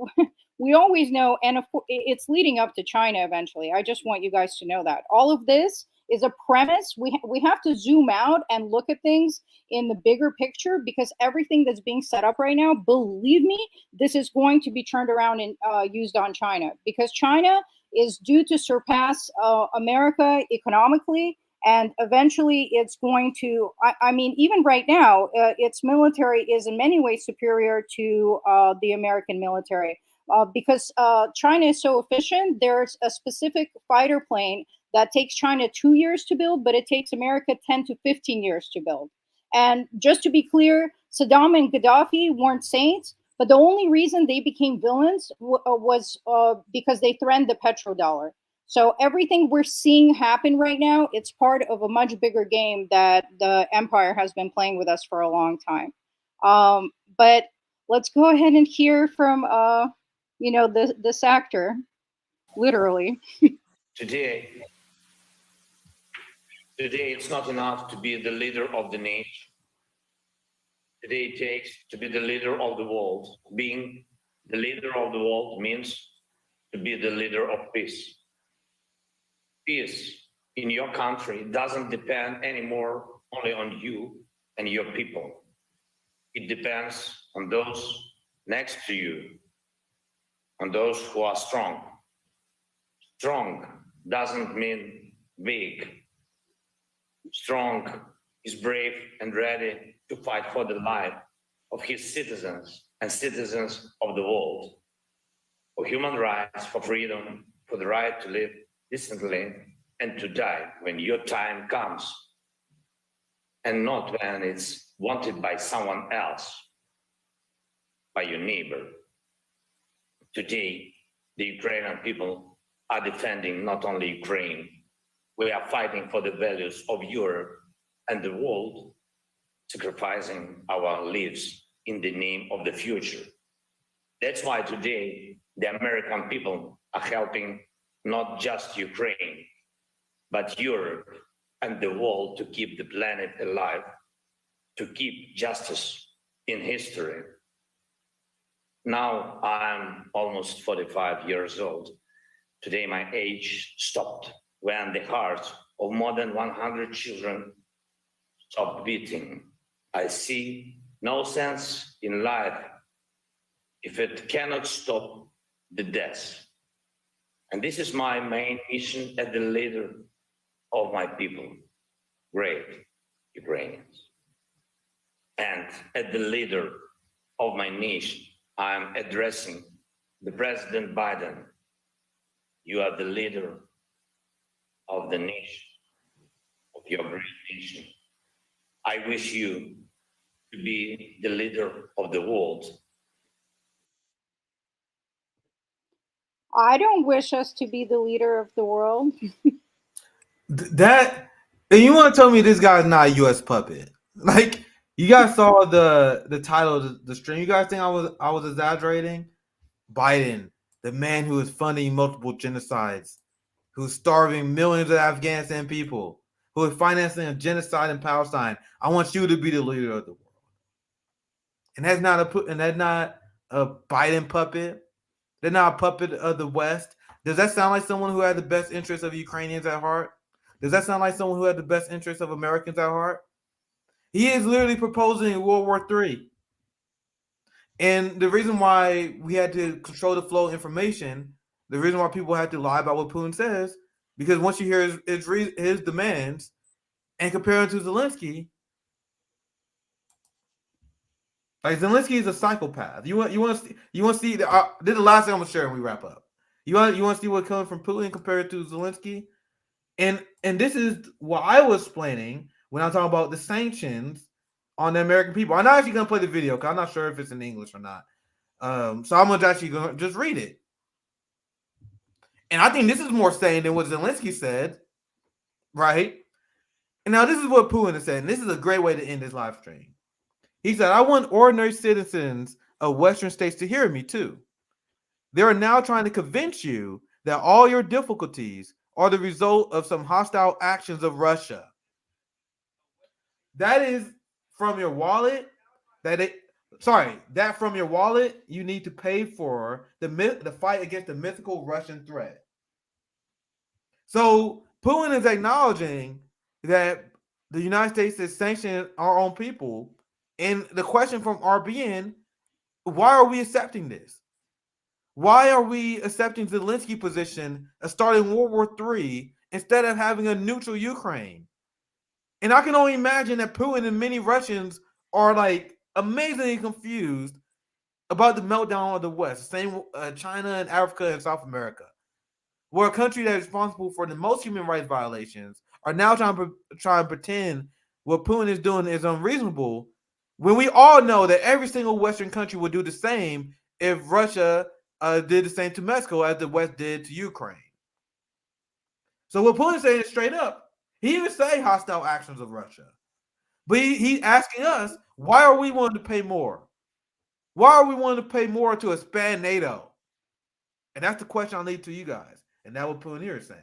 we always know, and of course, it's leading up to China eventually. I just want you guys to know that. All of this is a premise. We have to zoom out and look at things in the bigger picture, because everything that's being set up right now, believe me, this is going to be turned around and used on China, because China is due to surpass America economically. And eventually it's going to, I mean, even right now, its military is in many ways superior to the American military. Because China is so efficient, there's a specific fighter plane that takes China 2 years to build, but it takes America 10 to 15 years to build. And just to be clear, Saddam and Gaddafi weren't saints, but the only reason they became villains was because they threatened the petrodollar. So everything we're seeing happen right now, it's part of a much bigger game that the empire has been playing with us for a long time. But let's go ahead and hear from, you know, this actor, literally.
Today, it's not enough to be the leader of the nation. Today it takes to be the leader of the world. Being the leader of the world means to be the leader of peace. Peace in your country doesn't depend anymore only on you and your people. It depends on those next to you, on those who are strong. Strong doesn't mean big. Strong is brave and ready to fight for the life of his citizens and citizens of the world, for human rights, for freedom, for the right to live decently and to die when your time comes, and not when it's wanted by someone else, by your neighbor. Today, the Ukrainian people are defending not only Ukraine, we are fighting for the values of Europe and the world, sacrificing our lives in the name of the future. That's why today the American people are helping not just Ukraine, but Europe and the world to keep the planet alive, to keep justice in history. Now I'm almost 45 years old. Today my age stopped when the heart of more than 100 children stopped beating. I see no sense in life if it cannot stop the death. And this is my main mission as the leader of my people, great Ukrainians. And as the leader of my nation, I am addressing the President Biden. You are the leader of the nation, of your great nation. I wish you to be the leader of the world.
I don't wish us to be the leader of the world.
That, and you want to tell me this guy's not a U.S. puppet? Like, you guys saw the title of the stream. You guys think I was exaggerating? Biden, the man who is funding multiple genocides, who's starving millions of Afghanistan people, who is financing a genocide in Palestine. I want you to be the leader of the world. And that's not a Biden puppet. They're not a puppet of the West. Does that sound like someone who had the best interests of Ukrainians at heart? Does that sound like someone who had the best interests of Americans at heart? He is literally proposing World War III. And the reason why we had to control the flow of information, the reason why people had to lie about what Putin says, because once you hear his demands and compare it to Zelenskyy, like Zelenskyy is a psychopath. You want to see this is the last thing I'm gonna share when we wrap up. You want to see what comes from Putin compared to Zelenskyy, and this is what I was explaining when I'm talking about the sanctions on the American people. I'm not actually gonna play the video because I'm not sure if it's in English or not. So I'm actually gonna just read it, and I think this is more saying than what Zelenskyy said, right? And now this is what Putin has said, and this is a great way to end this live stream. He said, I want ordinary citizens of Western states to hear me too. They are now trying to convince you that all your difficulties are the result of some hostile actions of Russia. That is from your wallet. That from your wallet you need to pay for the fight against the mythical Russian threat. So Putin is acknowledging that the United States is sanctioning our own people. And the question from RBN, why are we accepting this? Why are we accepting Zelensky's position of starting World War III instead of having a neutral Ukraine? And I can only imagine that Putin and many Russians are like amazingly confused about the meltdown of the West, the same China and Africa and South America, where a country that is responsible for the most human rights violations are now trying to pretend what Putin is doing is unreasonable, when we all know that every single Western country would do the same if Russia did the same to Mexico as the West did to Ukraine. So what Putin's saying is straight up. He even say hostile actions of Russia. But he's asking us, why are we willing to pay more? Why are we willing to pay more to expand NATO? And that's the question I'll leave to you guys. And that's what Putin here is saying.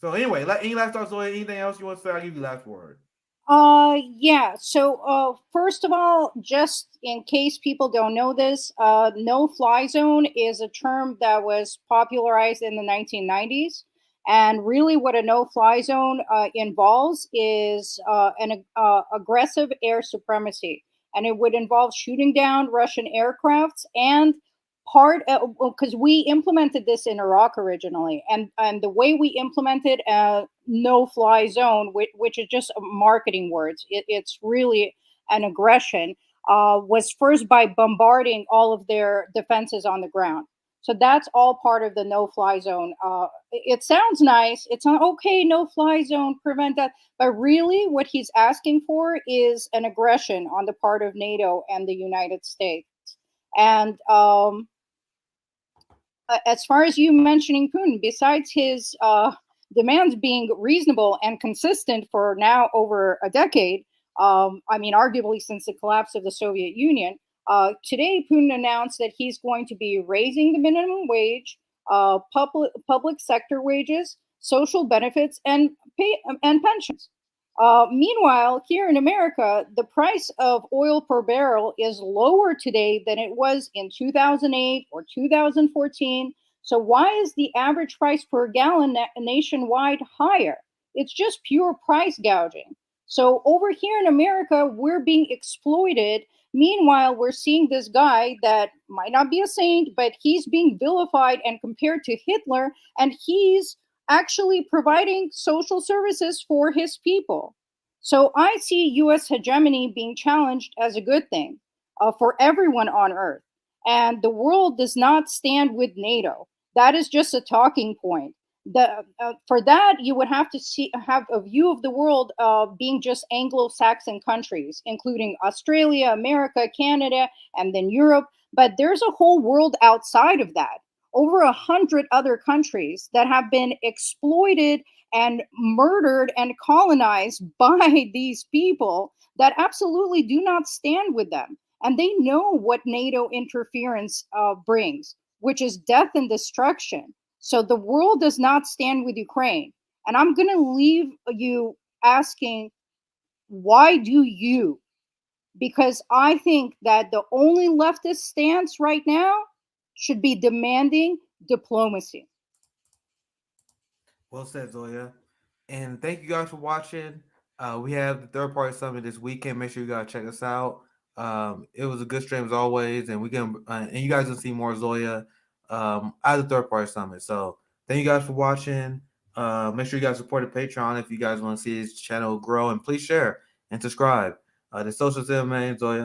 So anyway, any last thoughts on anything else you want to say? I'll give you last word.
Yeah. So, first of all, just in case people don't know this, no-fly zone is a term that was popularized in the 1990s. And really what a no-fly zone involves is an aggressive air supremacy. And it would involve shooting down Russian aircrafts and because we implemented this in Iraq originally, and the way we implemented no-fly zone, which is just marketing words, it's really an aggression, was first by bombarding all of their defenses on the ground. So that's all part of the no-fly zone. It sounds nice. It's not okay, no-fly zone, prevent that. But really what he's asking for is an aggression on the part of NATO and the United States. And as far as you mentioning Putin, besides his demands being reasonable and consistent for now over a decade, I mean, arguably since the collapse of the Soviet Union, today Putin announced that he's going to be raising the minimum wage, public sector wages, social benefits, and pensions. Meanwhile, here in America, the price of oil per barrel is lower today than it was in 2008 or 2014. So why is the average price per gallon nationwide higher? It's just pure price gouging. So over here in America, we're being exploited. Meanwhile, we're seeing this guy that might not be a saint, but he's being vilified and compared to Hitler, and he's actually providing social services for his people. So I see US hegemony being challenged as a good thing for everyone on Earth. And the world does not stand with NATO. That is just a talking point. For that you would have to have a view of the world being just Anglo-Saxon countries, including Australia, America, Canada, and then Europe. But there's a whole world outside of that, over 100 other countries that have been exploited and murdered and colonized by these people that absolutely do not stand with them. And they know what NATO interference brings, which is death and destruction. So the world does not stand with Ukraine. And I'm going to leave you asking, why do you? Because I think that the only leftist stance right now should be demanding diplomacy.
Well said, Zoya. And thank you guys for watching. We have the third party summit this weekend. Make sure you guys check us out. It was a good stream as always, and we can and you guys will see more Zoya at the third party summit. So thank you guys for watching. Make sure you guys support the Patreon if you guys want to see his channel grow, and please share and subscribe. The SocialistMMA, Zoya.